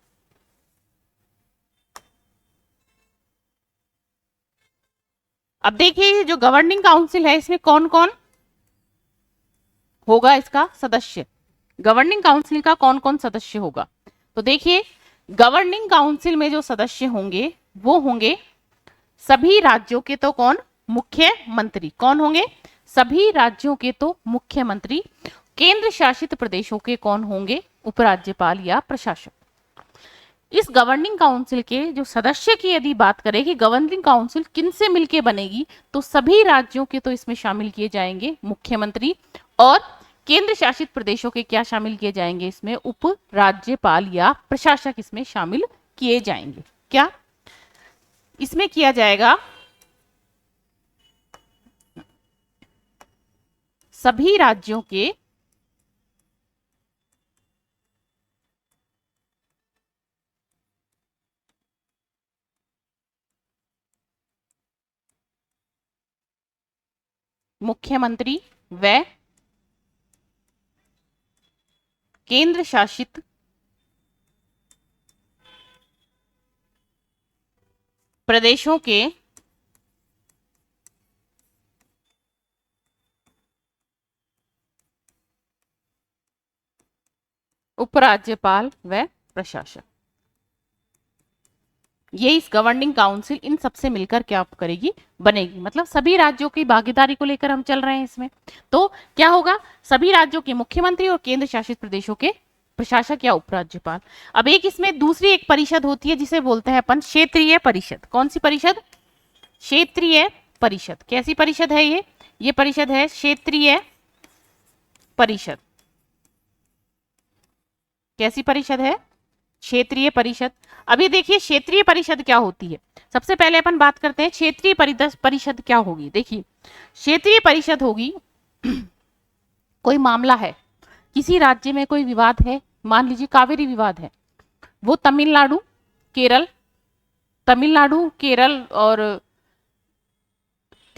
अब देखिए जो गवर्निंग काउंसिल है इसमें कौन कौन होगा इसका सदस्य, गवर्निंग काउंसिल का कौन कौन सदस्य होगा। तो देखिए गवर्निंग काउंसिल में जो सदस्य होंगे वो होंगे सभी राज्यों के तो कौन, मुख्यमंत्री। कौन होंगे, सभी राज्यों के तो मुख्यमंत्री। केंद्र शासित प्रदेशों के कौन होंगे, उपराज्यपाल या प्रशासक। इस गवर्निंग काउंसिल के जो सदस्य की यदि बात करें कि गवर्निंग काउंसिल किन से मिलके बनेगी, तो सभी राज्यों के तो इसमें शामिल किए जाएंगे मुख्यमंत्री, और केंद्र शासित प्रदेशों के क्या शामिल किए जाएंगे इसमें, उपराज्यपाल या प्रशासक इसमें शामिल किए जाएंगे। क्या इसमें किया जाएगा, सभी राज्यों के मुख्यमंत्री व केंद्र शासित प्रदेशों के उपराज्यपाल व प्रशासक। ये इस गवर्निंग काउंसिल इन सबसे मिलकर क्या करेगी, बनेगी। मतलब सभी राज्यों की भागीदारी को लेकर हम चल रहे हैं इसमें। तो क्या होगा, सभी राज्यों के मुख्यमंत्री और केंद्र शासित प्रदेशों के प्रशासक या उपराज्यपाल। अब एक इसमें दूसरी एक परिषद होती है जिसे बोलते हैं अपन क्षेत्रीय परिषद। कौन सी परिषद, क्षेत्रीय परिषद। कैसी परिषद है ये परिषद है क्षेत्रीय परिषद। कैसी परिषद है, क्षेत्रीय परिषद। अभी देखिए क्षेत्रीय परिषद क्या होती है, सबसे पहले अपन बात करते हैं क्षेत्रीय परिषद क्या होगी। देखिए क्षेत्रीय परिषद होगी कोई मामला है, किसी राज्य में कोई विवाद है, मान लीजिए कावेरी विवाद है, वो तमिलनाडु केरल और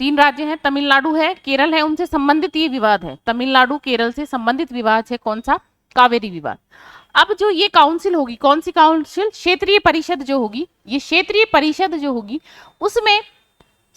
तीन राज्य हैं, तमिलनाडु है, केरल है, उनसे संबंधित ये विवाद है। तमिलनाडु केरल से संबंधित विवाद है कौन सा, कावेरी विवाद। अब जो ये काउंसिल होगी, कौन सी काउंसिल, क्षेत्रीय परिषद जो होगी, ये क्षेत्रीय परिषद जो होगी उसमें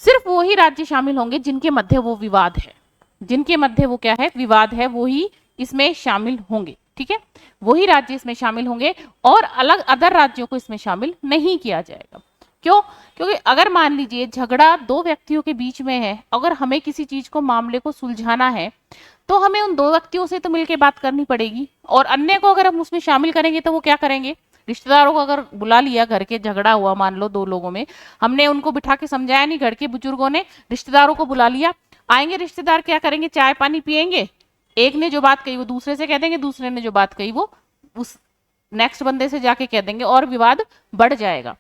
सिर्फ वही राज्य शामिल होंगे जिनके मध्य वो विवाद है, जिनके मध्य वो क्या है, विवाद है, वो ही इसमें शामिल होंगे। ठीक है, वही राज्य इसमें शामिल होंगे और अलग अदर राज्यों को इसमें शामिल नहीं किया जाएगा। क्यों, क्योंकि अगर मान लीजिए झगड़ा दो व्यक्तियों के बीच में है, अगर हमें किसी चीज को, मामले को सुलझाना है, तो हमें उन दो व्यक्तियों से तो मिलकर बात करनी पड़ेगी, और अन्य को अगर हम उसमें शामिल करेंगे तो वो क्या करेंगे, रिश्तेदारों को अगर बुला लिया, घर के झगड़ा हुआ मान लो दो लोगों में, हमने उनको बिठा के समझाया नहीं, घर के बुजुर्गों ने रिश्तेदारों को बुला लिया, आएंगे रिश्तेदार, क्या करेंगे, चाय पानी पियेंगे, एक ने जो बात कही वो दूसरे से कह देंगे, दूसरे ने जो बात कही वो उस नेक्स्ट बंदे से जाके कह देंगे और विवाद बढ़ जाएगा।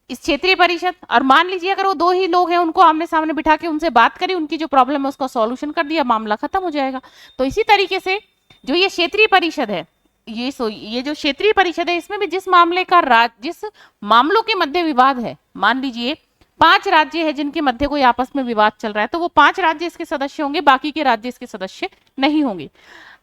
इस क्षेत्रीय परिषद, और मान लीजिए अगर वो दो ही लोग हैं, उनको आमने सामने बिठा के उनसे बात करी, उनकी जो प्रॉब्लम है उसका सॉल्यूशन कर दिया, मामला खत्म हो जाएगा। तो इसी तरीके से जो ये क्षेत्रीय परिषद है, ये जो क्षेत्रीय परिषद है, इसमें भी जिस मामले का जिस मामलों के मध्य विवाद है, मान लीजिए 5 राज्य है जिनके मध्य कोई आपस में विवाद चल रहा है, तो वो 5 राज्य इसके सदस्य होंगे, बाकी के राज्य इसके सदस्य नहीं होंगे।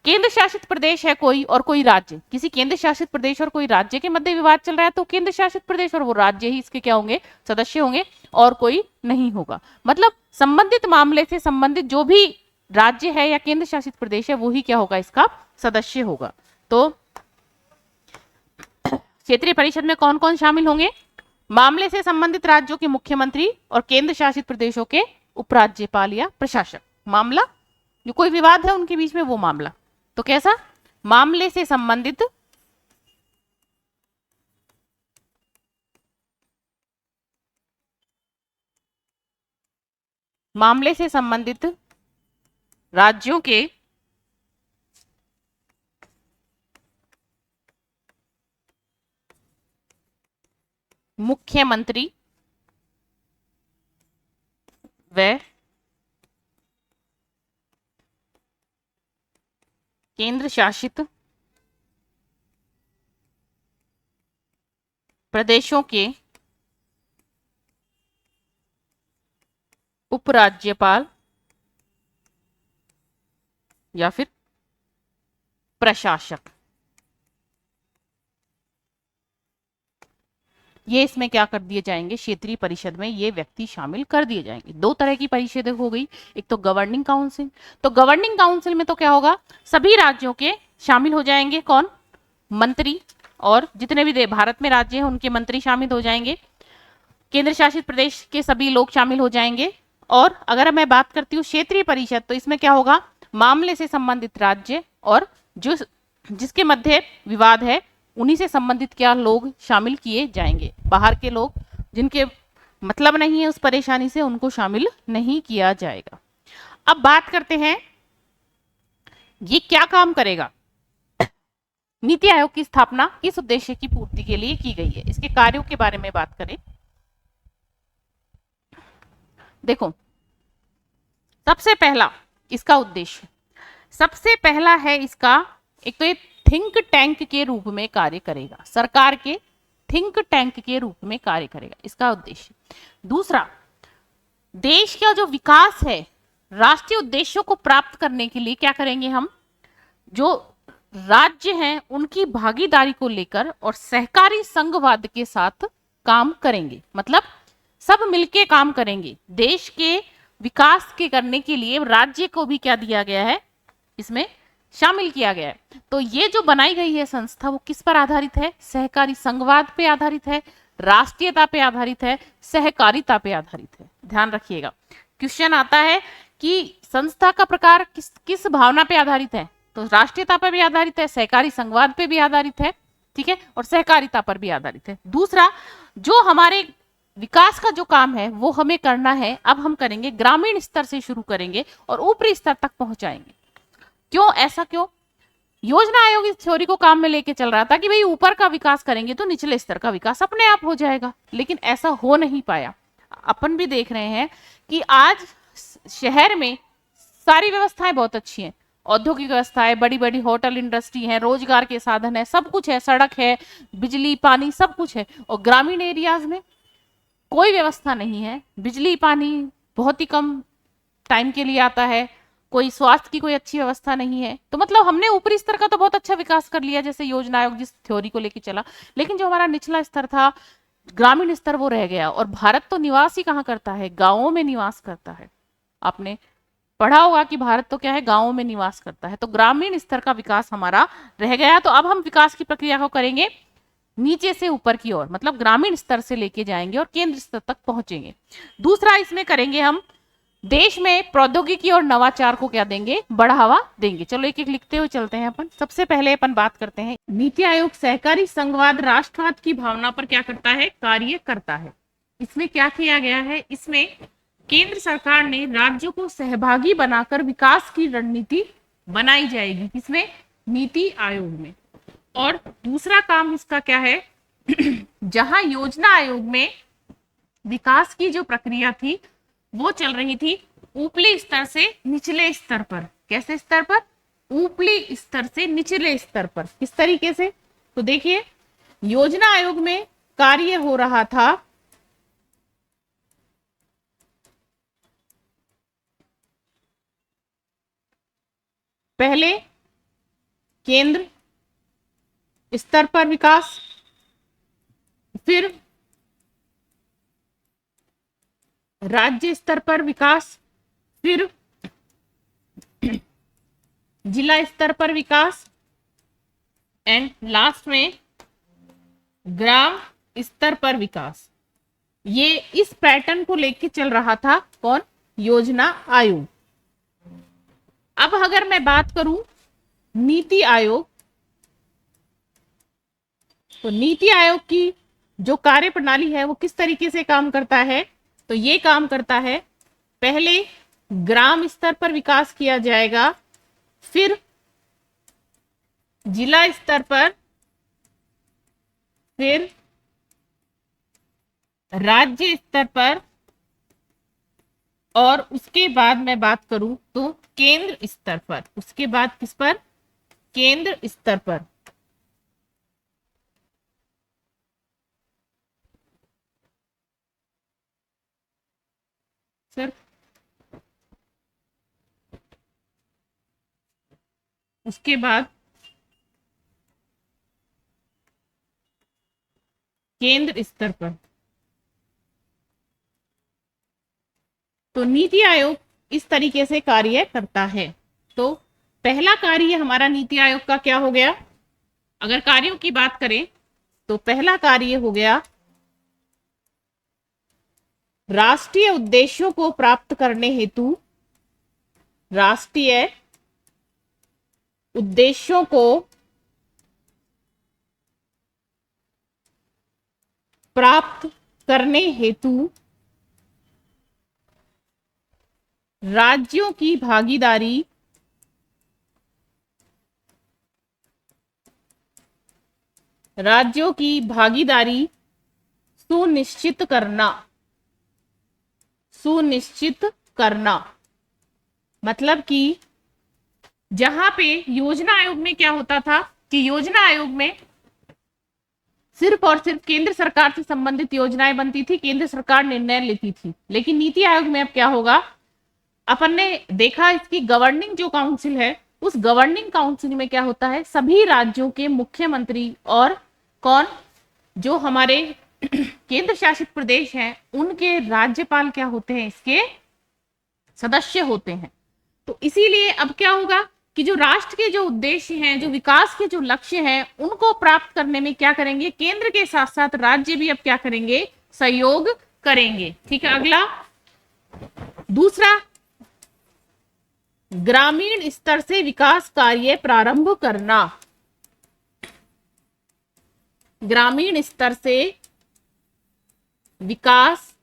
केंद्र शासित प्रदेश है कोई और कोई राज्य, किसी केंद्र शासित प्रदेश और कोई राज्य के मध्य विवाद चल रहा है, तो केंद्र शासित प्रदेश और वो राज्य ही इसके क्या होंगे, सदस्य होंगे, और कोई नहीं होगा। मतलब संबंधित मामले से संबंधित जो भी राज्य है या केंद्र शासित प्रदेश है वो ही क्या होगा, इसका सदस्य होगा। तो क्षेत्रीय परिषद में कौन कौन शामिल होंगे, मामले से संबंधित राज्यों के मुख्यमंत्री और केंद्र शासित प्रदेशों के उपराज्यपाल या प्रशासक। मामला जो कोई विवाद है उनके बीच में वो मामला। तो कैसा? मामले से संबंधित राज्यों के मुख्यमंत्री व केंद्र शासित प्रदेशों के उपराज्यपाल या फिर प्रशासक, ये इसमें क्या कर दिए जाएंगे? क्षेत्रीय परिषद में ये व्यक्ति शामिल कर दिए जाएंगे। दो तरह की परिषदें हो गई, एक तो गवर्निंग काउंसिल। तो गवर्निंग काउंसिल में तो क्या होगा? सभी राज्यों के शामिल हो जाएंगे। कौन? मंत्री, और जितने भी भारत में राज्य हैं उनके मंत्री शामिल हो जाएंगे। केंद्र शासित प्रदेश के सभी लोग शामिल हो जाएंगे। और अगर मैं बात करती हूँ क्षेत्रीय परिषद, तो इसमें क्या होगा? मामले से संबंधित राज्य और जो जिसके मध्य विवाद है उन्हीं से संबंधित क्या लोग शामिल किए जाएंगे। बाहर के लोग जिनके मतलब नहीं है उस परेशानी से, उनको शामिल नहीं किया जाएगा। अब बात करते हैं ये क्या काम करेगा। नीति आयोग की स्थापना किस उद्देश्य की पूर्ति के लिए की गई है? इसके कार्यों के बारे में बात करें। देखो, सबसे पहला इसका उद्देश्य, सबसे पहला है इसका, एक तो ये थिंक टैंक के रूप में कार्य करेगा, सरकार के थिंक टैंक के रूप में कार्य करेगा, इसका उद्देश्य। दूसरा, देश का जो विकास है, राष्ट्रीय उद्देश्यों को प्राप्त करने के लिए क्या करेंगे हम? जो राज्य हैं उनकी भागीदारी को लेकर और सहकारी संघवाद के साथ काम करेंगे। मतलब सब मिलके काम करेंगे। देश के विकास के करने के लिए राज्य को भी क्या दिया गया है? इसमें शामिल किया गया है। तो ये जो बनाई गई है संस्था, वो किस पर आधारित है? सहकारी संघवाद पे आधारित है, राष्ट्रीयता पे आधारित है, सहकारिता पे आधारित है। ध्यान रखिएगा, क्वेश्चन आता है कि संस्था का प्रकार किस किस भावना पे आधारित है? तो राष्ट्रीयता पर भी आधारित है, सहकारी संघवाद पे भी आधारित है, ठीक है, और सहकारिता पर भी आधारित है। दूसरा, जो हमारे विकास का जो काम है वो हमें करना है, अब हम करेंगे ग्रामीण स्तर से शुरू करेंगे और ऊपरी स्तर तक पहुंचाएंगे। क्यों? ऐसा क्यों? योजना आयोग इस थ्योरी को काम में लेके चल रहा था कि भाई ऊपर का विकास करेंगे तो निचले स्तर का विकास अपने आप हो जाएगा, लेकिन ऐसा हो नहीं पाया। अपन भी देख रहे हैं कि आज शहर में सारी व्यवस्थाएं बहुत अच्छी हैं, औद्योगिक व्यवस्था है, बड़ी बड़ी होटल इंडस्ट्री है, रोजगार के साधन है, सब कुछ है, सड़क है, बिजली पानी सब कुछ है। और ग्रामीण एरियाज में कोई व्यवस्था नहीं है, बिजली पानी बहुत ही कम टाइम के लिए आता है, कोई स्वास्थ्य की कोई अच्छी व्यवस्था नहीं है। तो मतलब हमने ऊपरी स्तर का तो बहुत अच्छा विकास कर लिया, जैसे योजना आयोग जिस थ्योरी को लेकर चला, लेकिन जो हमारा निचला स्तर था, ग्रामीण स्तर, वो रह गया। और भारत तो निवास ही कहाँ करता है? गांवों में निवास करता है। आपने पढ़ा होगा कि भारत तो क्या है? गांवों में निवास करता है। तो ग्रामीण स्तर का विकास हमारा रह गया। तो अब हम विकास की प्रक्रिया को करेंगे नीचे से ऊपर की ओर, मतलब ग्रामीण स्तर से लेके जाएंगे और केंद्र स्तर तक पहुंचेंगे। दूसरा, इसमें करेंगे हम देश में प्रौद्योगिकी और नवाचार को क्या देंगे? बढ़ावा देंगे। चलो एक एक लिखते हुए चलते हैं अपन। सबसे पहले अपन बात करते हैं, नीति आयोग सहकारी संघवाद राष्ट्रवाद की भावना पर क्या करता है? कार्य करता है। इसमें क्या किया गया है? इसमें केंद्र सरकार ने राज्यों को सहभागी बनाकर विकास की रणनीति बनाई जाएगी। किसमें? नीति आयोग में। और दूसरा काम इसका क्या है? जहां योजना आयोग में विकास की जो प्रक्रिया थी वो चल रही थी ऊपरी स्तर से निचले स्तर पर। कैसे स्तर पर? ऊपरी स्तर से निचले स्तर पर। किस तरीके से? तो देखिए, योजना आयोग में कार्य हो रहा था पहले केंद्र स्तर पर विकास, फिर राज्य स्तर पर विकास, फिर जिला स्तर पर विकास, एंड लास्ट में ग्राम स्तर पर विकास। ये इस पैटर्न को लेके चल रहा था कौन? योजना आयोग। अगर मैं बात करूं नीति आयोग, तो नीति आयोग की जो कार्य प्रणाली है वो किस तरीके से काम करता है, तो ये काम करता है, पहले ग्राम स्तर पर विकास किया जाएगा, फिर जिला स्तर पर, फिर राज्य स्तर पर, और उसके बाद मैं बात करूं तो केंद्र स्तर पर। उसके बाद किस पर? केंद्र स्तर पर। सर उसके बाद केंद्र स्तर पर। तो नीति आयोग इस तरीके से कार्य करता है। तो पहला कार्य हमारा नीति आयोग का क्या हो गया? अगर कार्यों की बात करें तो पहला कार्य हो गया राष्ट्रीय उद्देश्यों को प्राप्त करने हेतु, राष्ट्रीय उद्देश्यों को प्राप्त करने हेतु राज्यों की भागीदारी, राज्यों की भागीदारी सुनिश्चित करना, सुनिश्चित करना। मतलब कि जहां पे योजना आयोग में क्या होता था कि योजना आयोग में सिर्फ और सिर्फ केंद्र सरकार से संबंधित योजनाएं बनती थी, केंद्र सरकार निर्णय लेती थी। लेकिन नीति आयोग में अब क्या होगा, अपन ने देखा इसकी गवर्निंग जो काउंसिल है, उस गवर्निंग काउंसिल में क्या होता है, सभी राज्यों के मुख्यमंत्री और कौन, जो हमारे केंद्र शासित प्रदेश हैं, उनके राज्यपाल क्या होते हैं, इसके सदस्य होते हैं। तो इसीलिए अब क्या होगा कि जो राष्ट्र के जो उद्देश्य हैं, जो विकास के जो लक्ष्य हैं, उनको प्राप्त करने में क्या करेंगे, केंद्र के साथ साथ राज्य भी अब क्या करेंगे, सहयोग करेंगे। ठीक है, अगला दूसरा, ग्रामीण स्तर से विकास कार्य प्रारंभ करना। ग्रामीण स्तर से विकास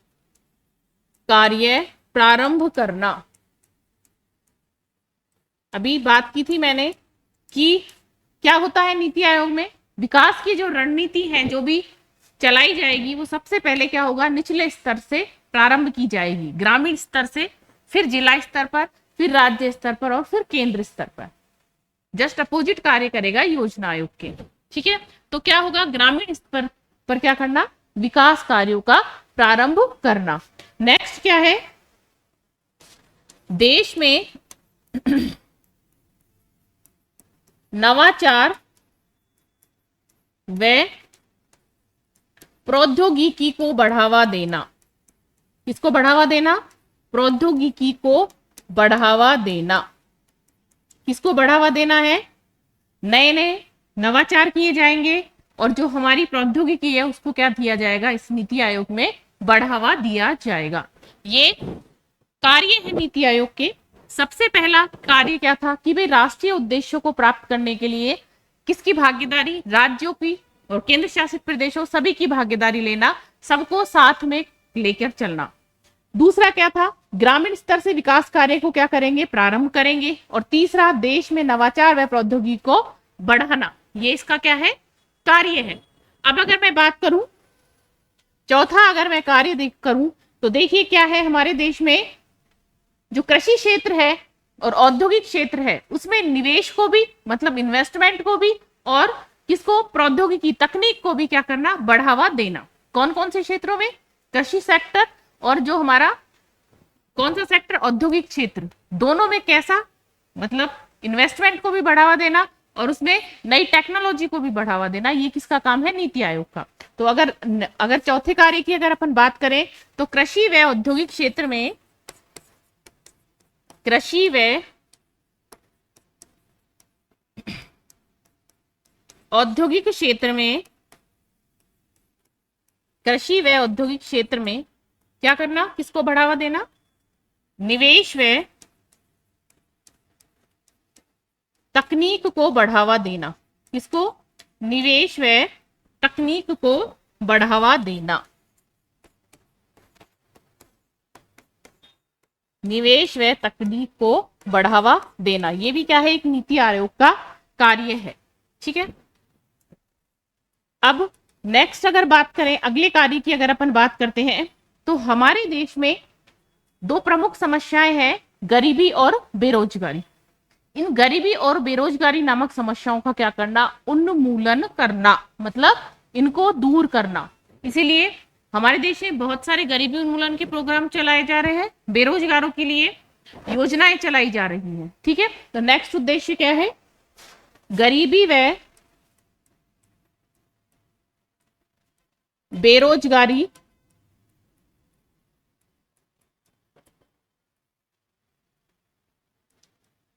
कार्य प्रारंभ करना। अभी बात की थी मैंने कि क्या होता है नीति आयोग में, विकास की जो रणनीति है जो भी चलाई जाएगी वो सबसे पहले क्या होगा, निचले स्तर से प्रारंभ की जाएगी, ग्रामीण स्तर से, फिर जिला स्तर पर, फिर राज्य स्तर पर और फिर केंद्र स्तर पर। जस्ट अपोजिट कार्य करेगा योजना आयोग के। ठीक है, तो क्या होगा, ग्रामीण स्तर पर क्या करना, विकास कार्यों का प्रारंभ करना। नेक्स्ट क्या है, देश में नवाचार व प्रौद्योगिकी को बढ़ावा देना। किसको बढ़ावा देना, प्रौद्योगिकी को बढ़ावा देना। किसको बढ़ावा देना है, नए नए नवाचार किए जाएंगे और जो हमारी प्रौद्योगिकी है उसको क्या दिया जाएगा, इस नीति आयोग में बढ़ावा दिया जाएगा। ये कार्य है नीति आयोग के। सबसे पहला कार्य क्या था कि भाई राष्ट्रीय उद्देश्यों को प्राप्त करने के लिए किसकी भागीदारी, राज्यों की और केंद्र शासित प्रदेशों सभी की भागीदारी लेना, सबको साथ में लेकर चलना। दूसरा क्या था, ग्रामीण स्तर से विकास कार्य को क्या करेंगे, प्रारंभ करेंगे। और तीसरा, देश में नवाचार व प्रौद्योगिकी को बढ़ाना, ये इसका क्या है, कार्य है। अब अगर मैं बात करूं चौथा, अगर मैं कार्य करूं तो देखिए क्या है, हमारे देश में जो कृषि क्षेत्र है और औद्योगिक क्षेत्र है उसमें निवेश को भी, मतलब इन्वेस्टमेंट को भी, और किसको, प्रौद्योगिकी तकनीक को भी क्या करना, बढ़ावा देना। कौन कौन से क्षेत्रों में, कृषि सेक्टर और जो हमारा कौन सा सेक्टर, औद्योगिक क्षेत्र, दोनों में कैसा, मतलब इन्वेस्टमेंट को भी बढ़ावा देना और उसमें नई टेक्नोलॉजी को भी बढ़ावा देना। ये किसका काम है, नीति आयोग का। तो अगर चौथे कार्य की अगर अपन बात करें तो कृषि व औद्योगिक क्षेत्र में, कृषि व औद्योगिक क्षेत्र में, कृषि व औद्योगिक क्षेत्र में क्या करना, किसको बढ़ावा देना, निवेश व तकनीक को बढ़ावा देना। किसको? निवेश व तकनीक को बढ़ावा देना। निवेश व तकनीक को बढ़ावा देना, ये भी क्या है? एक नीति आयोग का कार्य है। ठीक है। अब नेक्स्ट अगर बात करें अगले कार्य की, अगर अपन बात करते हैं तो हमारे देश में दो प्रमुख समस्याएं हैं, गरीबी और बेरोजगारी। इन गरीबी और बेरोजगारी नामक समस्याओं का क्या करना? उन्मूलन करना, मतलब इनको दूर करना। इसीलिए हमारे देश में बहुत सारे गरीबी उन्मूलन के प्रोग्राम चलाए जा रहे हैं, बेरोजगारों के लिए योजनाएं चलाई जा रही हैं। ठीक है। तो नेक्स्ट उद्देश्य क्या है? गरीबी व बेरोजगारी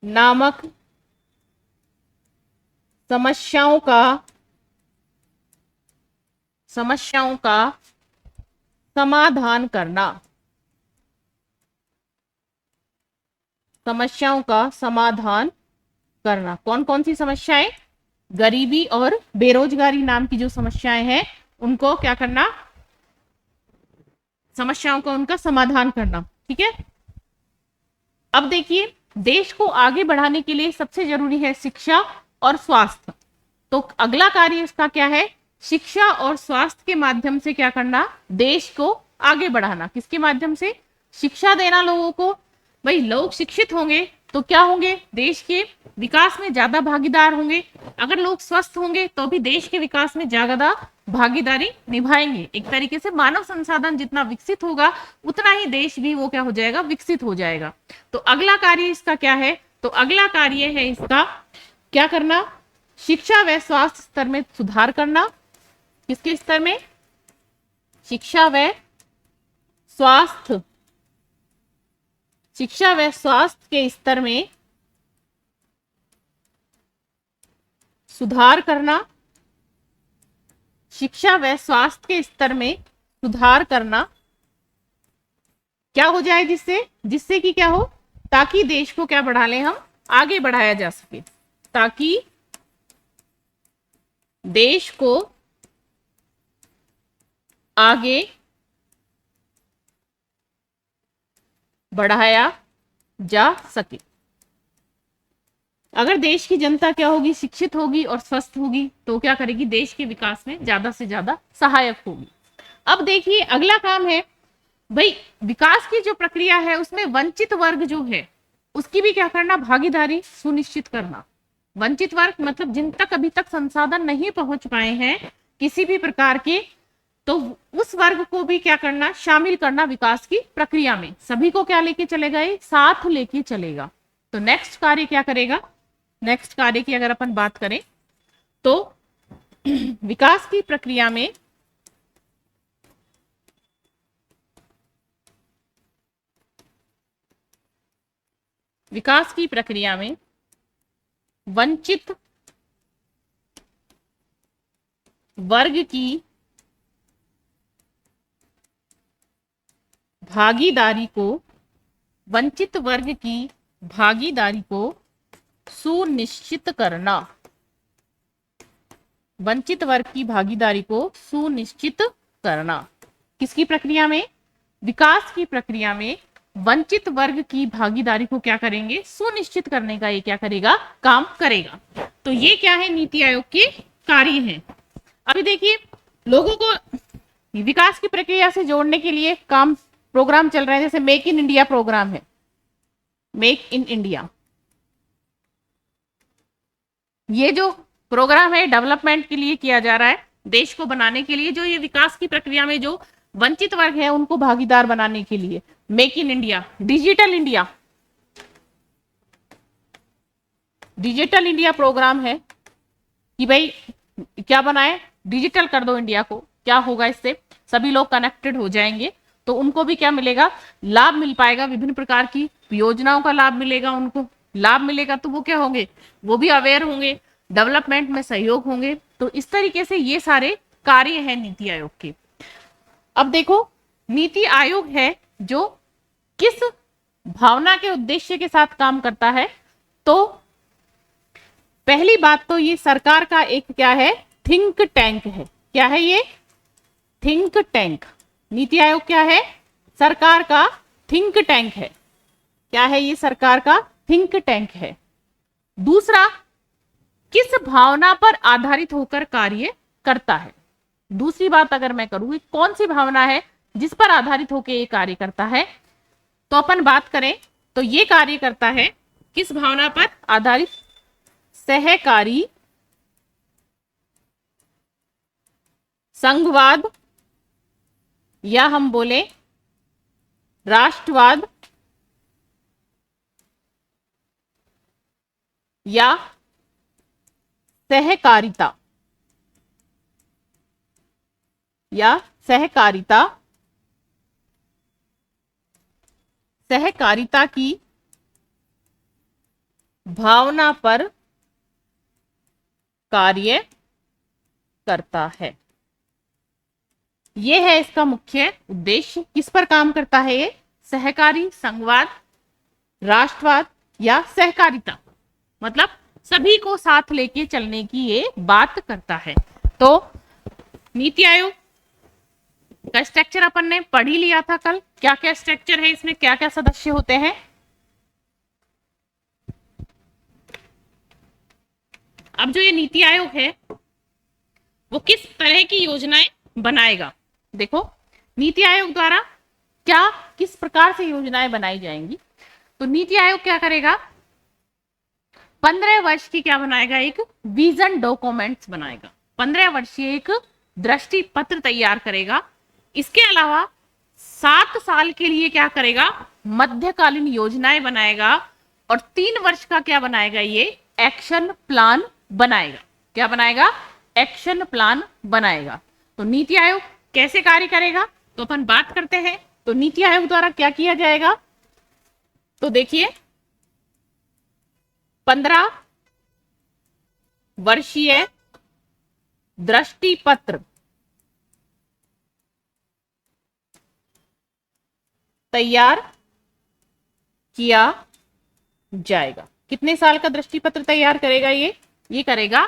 नामक समस्याओं का समाधान करना। समस्याओं का समाधान करना। कौन कौन सी समस्याएं? गरीबी और बेरोजगारी नाम की जो समस्याएं हैं उनको क्या करना? समस्याओं का उनका समाधान करना। ठीक है। अब देखिए, देश को आगे बढ़ाने के लिए सबसे जरूरी है शिक्षा और स्वास्थ्य। तो अगला कार्य इसका क्या है? शिक्षा और स्वास्थ्य के माध्यम से क्या करना? देश को आगे बढ़ाना। किसके माध्यम से? शिक्षा देना लोगों को। भाई लोग शिक्षित होंगे तो क्या होंगे? देश के विकास में ज्यादा भागीदार होंगे। अगर लोग स्वस्थ होंगे तो भी देश के विकास में ज्यादा भागीदारी निभाएंगे। एक तरीके से मानव संसाधन जितना विकसित होगा उतना ही देश भी वो क्या हो जाएगा? विकसित हो जाएगा। तो अगला कार्य इसका क्या है? तो अगला कार्य है इसका क्या करना? शिक्षा व स्वास्थ्य स्तर में सुधार करना। किसके स्तर में? शिक्षा व स्वास्थ्य, शिक्षा व स्वास्थ्य के स्तर में सुधार करना। शिक्षा व स्वास्थ्य के स्तर में सुधार करना। क्या हो जाए? जिससे कि क्या हो? ताकि देश को क्या बढ़ा लें हम? आगे बढ़ाया जा सके। ताकि देश को आगे बढ़ाया जा सके। अगर देश की जनता क्या होगी? शिक्षित होगी और स्वस्थ होगी तो क्या करेगी? देश के विकास में ज्यादा से ज्यादा सहायक होगी। अब देखिए अगला काम है भाई, विकास की जो प्रक्रिया है उसमें वंचित वर्ग जो है उसकी भी क्या करना? भागीदारी सुनिश्चित करना। वंचित वर्ग मतलब जिन तक अभी तक संसाधन नहीं पहुंच पाए हैं किसी भी प्रकार के, तो उस वर्ग को भी क्या करना? शामिल करना विकास की प्रक्रिया में। सभी को क्या लेके चलेगा? ये साथ लेके चलेगा। तो नेक्स्ट कार्य क्या करेगा? नेक्स्ट कार्य की अगर अपन बात करें तो विकास की प्रक्रिया में वंचित वर्ग की भागीदारी को सुनिश्चित करना। वंचित वर्ग की भागीदारी को सुनिश्चित करना। किसकी प्रक्रिया में? विकास की प्रक्रिया में वंचित वर्ग की भागीदारी को क्या करेंगे? सुनिश्चित करने का ये क्या करेगा? काम करेगा। तो ये क्या है? नीति आयोग के कार्य हैं। अभी देखिए लोगों को विकास की प्रक्रिया से जोड़ने के लिए प्रोग्राम चल रहे हैं, जैसे मेक इन इंडिया प्रोग्राम है। मेक इन इंडिया ये जो प्रोग्राम है डेवलपमेंट के लिए किया जा रहा है, देश को बनाने के लिए। जो ये विकास की प्रक्रिया में जो वंचित वर्ग है उनको भागीदार बनाने के लिए make in India, digital India program है कि भाई क्या बनाए? डिजिटल कर दो इंडिया को। क्या होगा? इससे सभी लोग कनेक्टेड हो जाएंगे तो उनको भी क्या मिलेगा? लाभ मिल पाएगा। विभिन्न प्रकार की योजनाओं का लाभ मिलेगा। उनको लाभ मिलेगा तो वो क्या होंगे? वो भी अवेयर होंगे, डेवलपमेंट में सहयोग होंगे। तो इस तरीके से ये सारे कार्य हैं नीति आयोग के। अब देखो नीति आयोग है जो किस भावना के उद्देश्य के साथ काम करता है, तो पहली बात तो ये सरकार का एक क्या है, थिंक टैंक है। क्या है ये? Think tank. नीति आयोग क्या है? सरकार का थिंक टैंक है। क्या है ये? सरकार का थिंक टैंक है। दूसरा, किस भावना पर आधारित होकर कार्य करता है? दूसरी बात अगर मैं करूं, कौन सी भावना है जिस पर आधारित होकर ये कार्य करता है, तो अपन बात करें तो ये कार्य करता है किस भावना पर आधारित? सहकारी, संघवाद, या हम बोले राष्ट्रवाद, या सहकारिता, या सहकारिता, सहकारिता की भावना पर कार्य करता है। यह है इसका मुख्य उद्देश्य। किस पर काम करता है ये? सहकारी, संघवाद, राष्ट्रवाद या सहकारिता, मतलब सभी को साथ लेके चलने की ये बात करता है। तो नीति आयोग का स्ट्रक्चर अपन ने पढ़ ही लिया था कल। क्या क्या स्ट्रक्चर है इसमें, क्या क्या सदस्य होते हैं। अब जो ये नीति आयोग है वो किस तरह की योजनाएं बनाएगा? देखो, नीति आयोग द्वारा क्या किस प्रकार से योजनाएं बनाई जाएंगी। तो नीति आयोग क्या करेगा? 15 वर्ष की क्या बनाएगा? एक विजन डॉक्यूमेंट्स बनाएगा। 15 वर्षीय एक दृष्टि पत्र तैयार करेगा। इसके अलावा 7 साल के लिए क्या करेगा? मध्यकालीन योजनाएं बनाएगा। और 3 वर्ष का क्या बनाएगा? ये एक्शन प्लान बनाएगा। क्या बनाएगा? एक्शन प्लान बनाएगा। तो नीति आयोग कैसे कार्य करेगा, तो अपन बात करते हैं। तो नीति आयोग द्वारा क्या किया जाएगा, तो देखिए 15 वर्षीय दृष्टि पत्र तैयार किया जाएगा। कितने साल का दृष्टि पत्र तैयार करेगा ये करेगा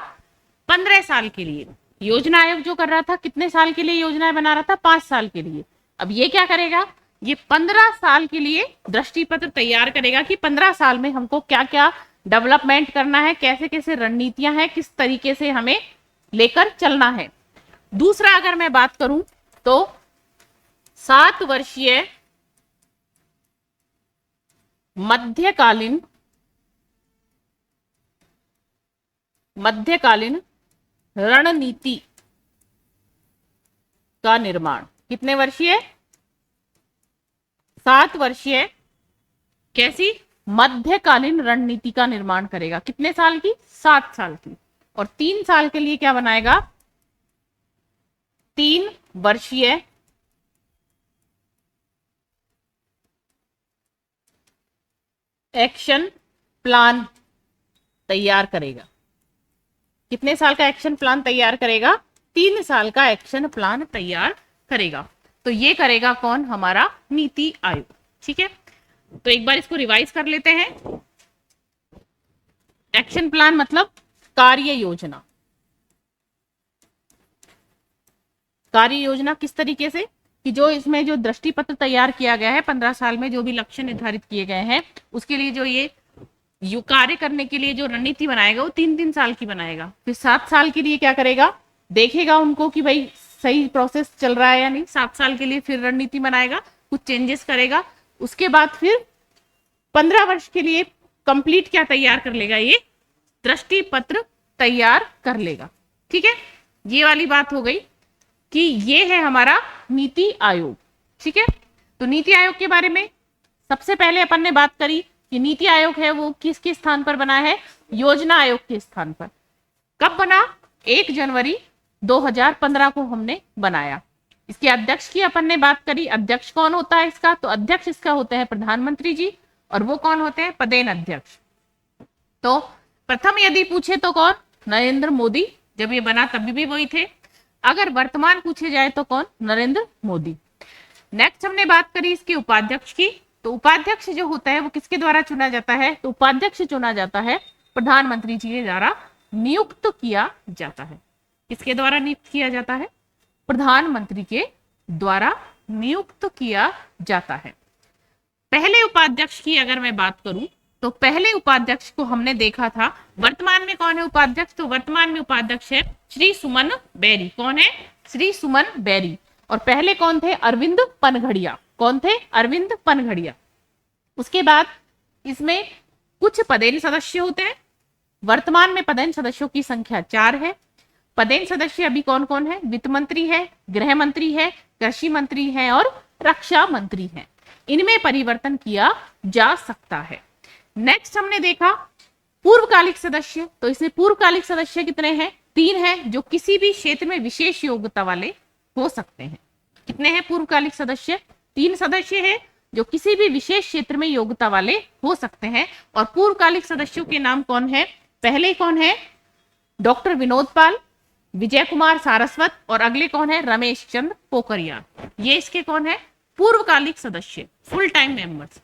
15 साल के लिए। योजना आयोग जो कर रहा था कितने साल के लिए योजनाएं बना रहा था? 5 साल के लिए। अब ये क्या करेगा? ये 15 साल के लिए दृष्टि पत्र तैयार करेगा कि 15 साल में हमको क्या क्या डेवलपमेंट करना है, कैसे कैसे रणनीतियां हैं, किस तरीके से हमें लेकर चलना है। दूसरा अगर मैं बात करूं तो 7 वर्षीय मध्यकालीन रणनीति का निर्माण। कितने वर्षीय? 7 वर्षीय कैसी? मध्यकालीन रणनीति का निर्माण करेगा। कितने साल की? 7 साल की। और 3 साल के लिए क्या बनाएगा? 3 वर्षीय एक्शन प्लान तैयार करेगा। कितने साल का एक्शन प्लान तैयार करेगा? 3 साल का एक्शन प्लान तैयार करेगा। तो ये करेगा कौन? हमारा नीति आयोग। ठीक है, तो एक बार इसको रिवाइज कर लेते हैं। एक्शन प्लान मतलब कार्य योजना। कार्य योजना किस तरीके से कि जो इसमें जो दृष्टि पत्र तैयार किया गया है 15 साल में जो भी लक्ष्य निर्धारित किए गए हैं उसके लिए जो ये कार्य करने के लिए जो रणनीति बनाएगा वो 3-3 साल की बनाएगा। फिर 7 साल के लिए क्या करेगा? देखेगा उनको कि भाई सही प्रोसेस चल रहा है या नहीं। 7 साल के लिए फिर रणनीति बनाएगा, कुछ चेंजेस करेगा। उसके बाद फिर 15 वर्ष के लिए कंप्लीट क्या तैयार कर लेगा? ये दृष्टि पत्र तैयार कर लेगा। ठीक है, ये वाली बात हो गई कि ये है हमारा नीति आयोग। ठीक है, तो नीति आयोग के बारे में सबसे पहले अपन ने बात करी कि नीति आयोग है वो किसके स्थान पर बना है? योजना आयोग के स्थान पर। कब बना? 1 जनवरी 2015 को हमने बनाया। इसके अध्यक्ष की अपन ने बात करी। अध्यक्ष कौन होता है इसका? तो अध्यक्ष इसका होते हैं प्रधानमंत्री जी। और वो कौन होते हैं? पदेन अध्यक्ष। तो प्रथम यदि पूछे तो कौन? नरेंद्र मोदी। जब ये बना तभी भी वही थे। अगर वर्तमान पूछे जाए तो कौन? नरेंद्र मोदी। नेक्स्ट हमने बात करी इसके उपाध्यक्ष की। तो उपाध्यक्ष जो होता है वो किसके द्वारा चुना जाता है? तो उपाध्यक्ष चुना जाता है प्रधानमंत्री जी के द्वारा नियुक्त किया जाता है। किसके द्वारा नियुक्त किया जाता है? प्रधानमंत्री के द्वारा नियुक्त किया जाता है। पहले उपाध्यक्ष की अगर मैं बात करूं तो पहले उपाध्यक्ष को हमने देखा था। वर्तमान में कौन है उपाध्यक्ष? तो वर्तमान में उपाध्यक्ष है श्री सुमन बेरी। कौन है? श्री सुमन बेरी। और पहले कौन थे? अरविंद पनघड़िया। कौन थे? अरविंद पनघड़िया। उसके बाद इसमें कुछ पदेन सदस्य होते हैं। वर्तमान में पदेन सदस्यों की संख्या 4 है। पदेन सदस्य अभी कौन कौन है? वित्त मंत्री है, गृह मंत्री है, कृषि मंत्री है और रक्षा मंत्री है। इनमें परिवर्तन किया जा सकता है। नेक्स्ट हमने देखा पूर्वकालिक सदस्य। तो इसमें पूर्वकालिक सदस्य कितने हैं? 3 हैं, जो किसी भी क्षेत्र में विशेष योग्यता वाले हो सकते हैं। कितने हैं पूर्वकालिक सदस्य? 3 सदस्य हैं जो किसी भी विशेष क्षेत्र में योग्यता वाले हो सकते हैं। और पूर्वकालिक सदस्यों के नाम कौन है? पहले कौन है? डॉक्टर विनोद पाल, विजय कुमार सारस्वत और अगले कौन है? रमेश चंद्र पोखरियाल। ये इसके कौन है? पूर्वकालिक सदस्य, फुल टाइम मेंबर्स।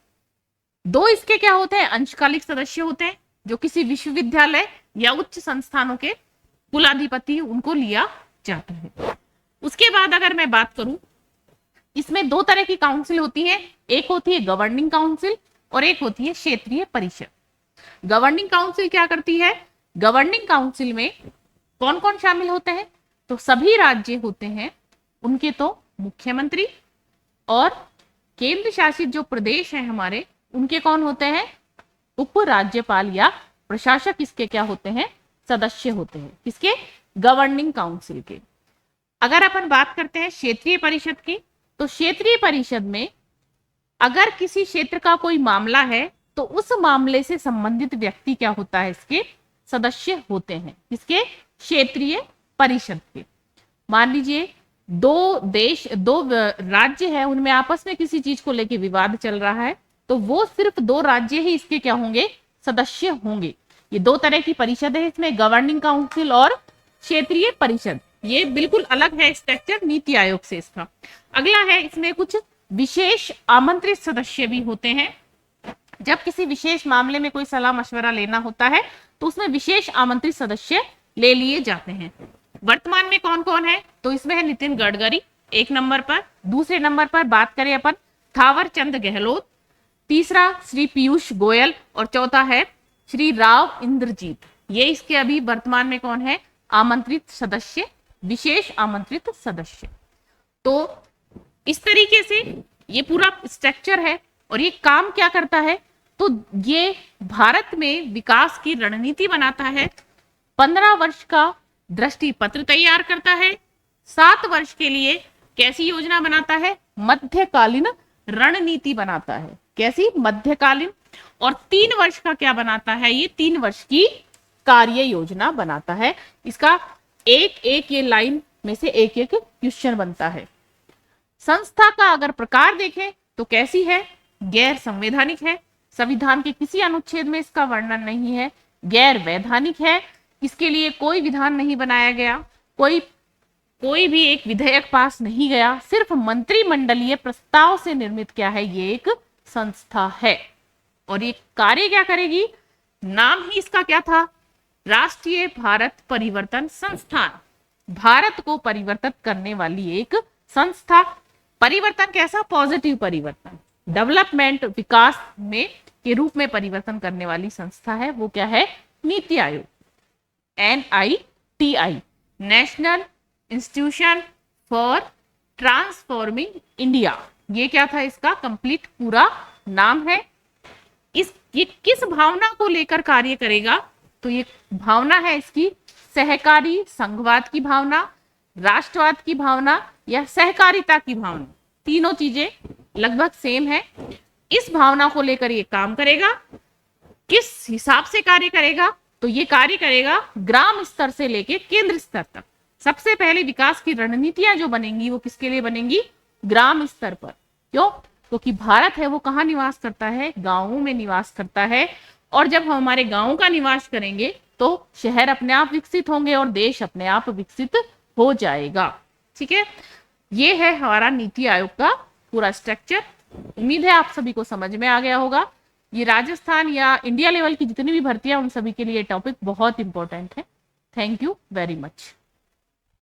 2 इसके क्या होते हैं? अंशकालिक सदस्य होते हैं, जो किसी विश्वविद्यालय या उच्च संस्थानों के कुलाधिपति उनको लिया जाता है। उसके बाद अगर मैं बात करूं, इसमें 2 तरह की काउंसिल होती है। एक होती है गवर्निंग काउंसिल और एक होती है क्षेत्रीय परिषद। गवर्निंग काउंसिल क्या करती है? गवर्निंग काउंसिल में कौन कौन शामिल होते हैं? तो सभी राज्य होते हैं, उनके तो मुख्यमंत्री, और केंद्र शासित जो प्रदेश हैं हमारे, उनके कौन होते हैं? उप राज्यपाल या प्रशासक इसके क्या होते हैं? सदस्य होते हैं। किसके? गवर्निंग काउंसिल के। अगर अपन बात करते हैं क्षेत्रीय परिषद की, तो क्षेत्रीय परिषद में अगर किसी क्षेत्र का कोई मामला है तो उस मामले से संबंधित व्यक्ति क्या होता है? इसके सदस्य होते हैं। किसके? क्षेत्रीय परिषद के। मान लीजिए 2 राज्य है, उनमें आपस में किसी चीज को लेके विवाद चल रहा है, तो वो सिर्फ 2 राज्य ही इसके क्या होंगे? सदस्य होंगे। ये 2 तरह की परिषद है, इसमें गवर्निंग काउंसिल और क्षेत्रीय परिषद। ये बिल्कुल अलग है स्ट्रक्चर नीति आयोग से इसका। अगला है, इसमें कुछ विशेष आमंत्रित सदस्य भी होते हैं। जब किसी विशेष मामले में कोई सलाह मशवरा लेना होता है तो उसमें विशेष आमंत्रित सदस्य ले लिए जाते हैं। वर्तमान में कौन कौन है? तो इसमें है नितिन गडकरी 1 नंबर पर। दूसरे नंबर पर बात करें अपन थावर चंद गहलोत, तीसरा श्री पीयूष गोयल और चौथा है श्री राव इंद्रजीत। ये इसके अभी वर्तमान में कौन है? आमंत्रित सदस्य, विशेष आमंत्रित सदस्य। तो इस तरीके से ये पूरा स्ट्रक्चर है। और ये काम क्या करता है? तो ये भारत में विकास की रणनीति बनाता है, 15 वर्ष का दृष्टि पत्र तैयार करता है, 7 वर्ष के लिए कैसी योजना बनाता है? मध्यकालीन रणनीति बनाता है। कैसी? मध्यकालीन। और 3 वर्ष का क्या बनाता है? ये 3 वर्ष की कार्य योजना बनाता है। इसका एक ये लाइन में से एक क्वेश्चन बनता है। संस्था का अगर प्रकार देखें तो कैसी है? गैर संवैधानिक है, संविधान के किसी अनुच्छेद में इसका वर्णन नहीं है, गैर वैधानिक है, इसके लिए कोई विधान नहीं बनाया गया, कोई भी एक विधेयक पास नहीं गया, सिर्फ मंत्रिमंडलीय प्रस्ताव से निर्मित क्या है? ये एक संस्था है। और ये कार्य क्या करेगी? नाम ही इसका क्या था? राष्ट्रीय भारत परिवर्तन संस्थान। भारत को परिवर्तित करने वाली एक संस्था। परिवर्तन कैसा? पॉजिटिव परिवर्तन, डेवलपमेंट, विकास में के रूप में परिवर्तन करने वाली संस्था है। वो क्या है? NITI Aayog, NITI, national institution for transforming India. ये क्या था? इसका कंप्लीट पूरा नाम है। ये किस भावना को लेकर कार्य करेगा? तो ये भावना है इसकी सहकारी संघवाद की भावना, राष्ट्रवाद की भावना या सहकारिता की भावना। तीनों चीजें लगभग सेम है। इस भावना को लेकर ये काम करेगा। किस हिसाब से कार्य करेगा? तो ये कार्य करेगा ग्राम स्तर से लेके केंद्र स्तर तक। सबसे पहले विकास की रणनीतियां जो बनेंगी वो किसके लिए बनेंगी? ग्राम स्तर पर। क्यों? क्योंकि भारत है वो कहाँ निवास करता है? गांवों में निवास करता है। और जब हम हमारे गांवों का निवास करेंगे तो शहर अपने आप विकसित होंगे और देश अपने आप विकसित हो जाएगा। ठीक है, ये है हमारा नीति आयोग का पूरा स्ट्रक्चर। उम्मीद है आप सभी को समझ में आ गया होगा। ये राजस्थान या इंडिया लेवल की जितनी भी भर्तियां उन सभी के लिए टॉपिक बहुत इंपॉर्टेंट है। Thank you very much.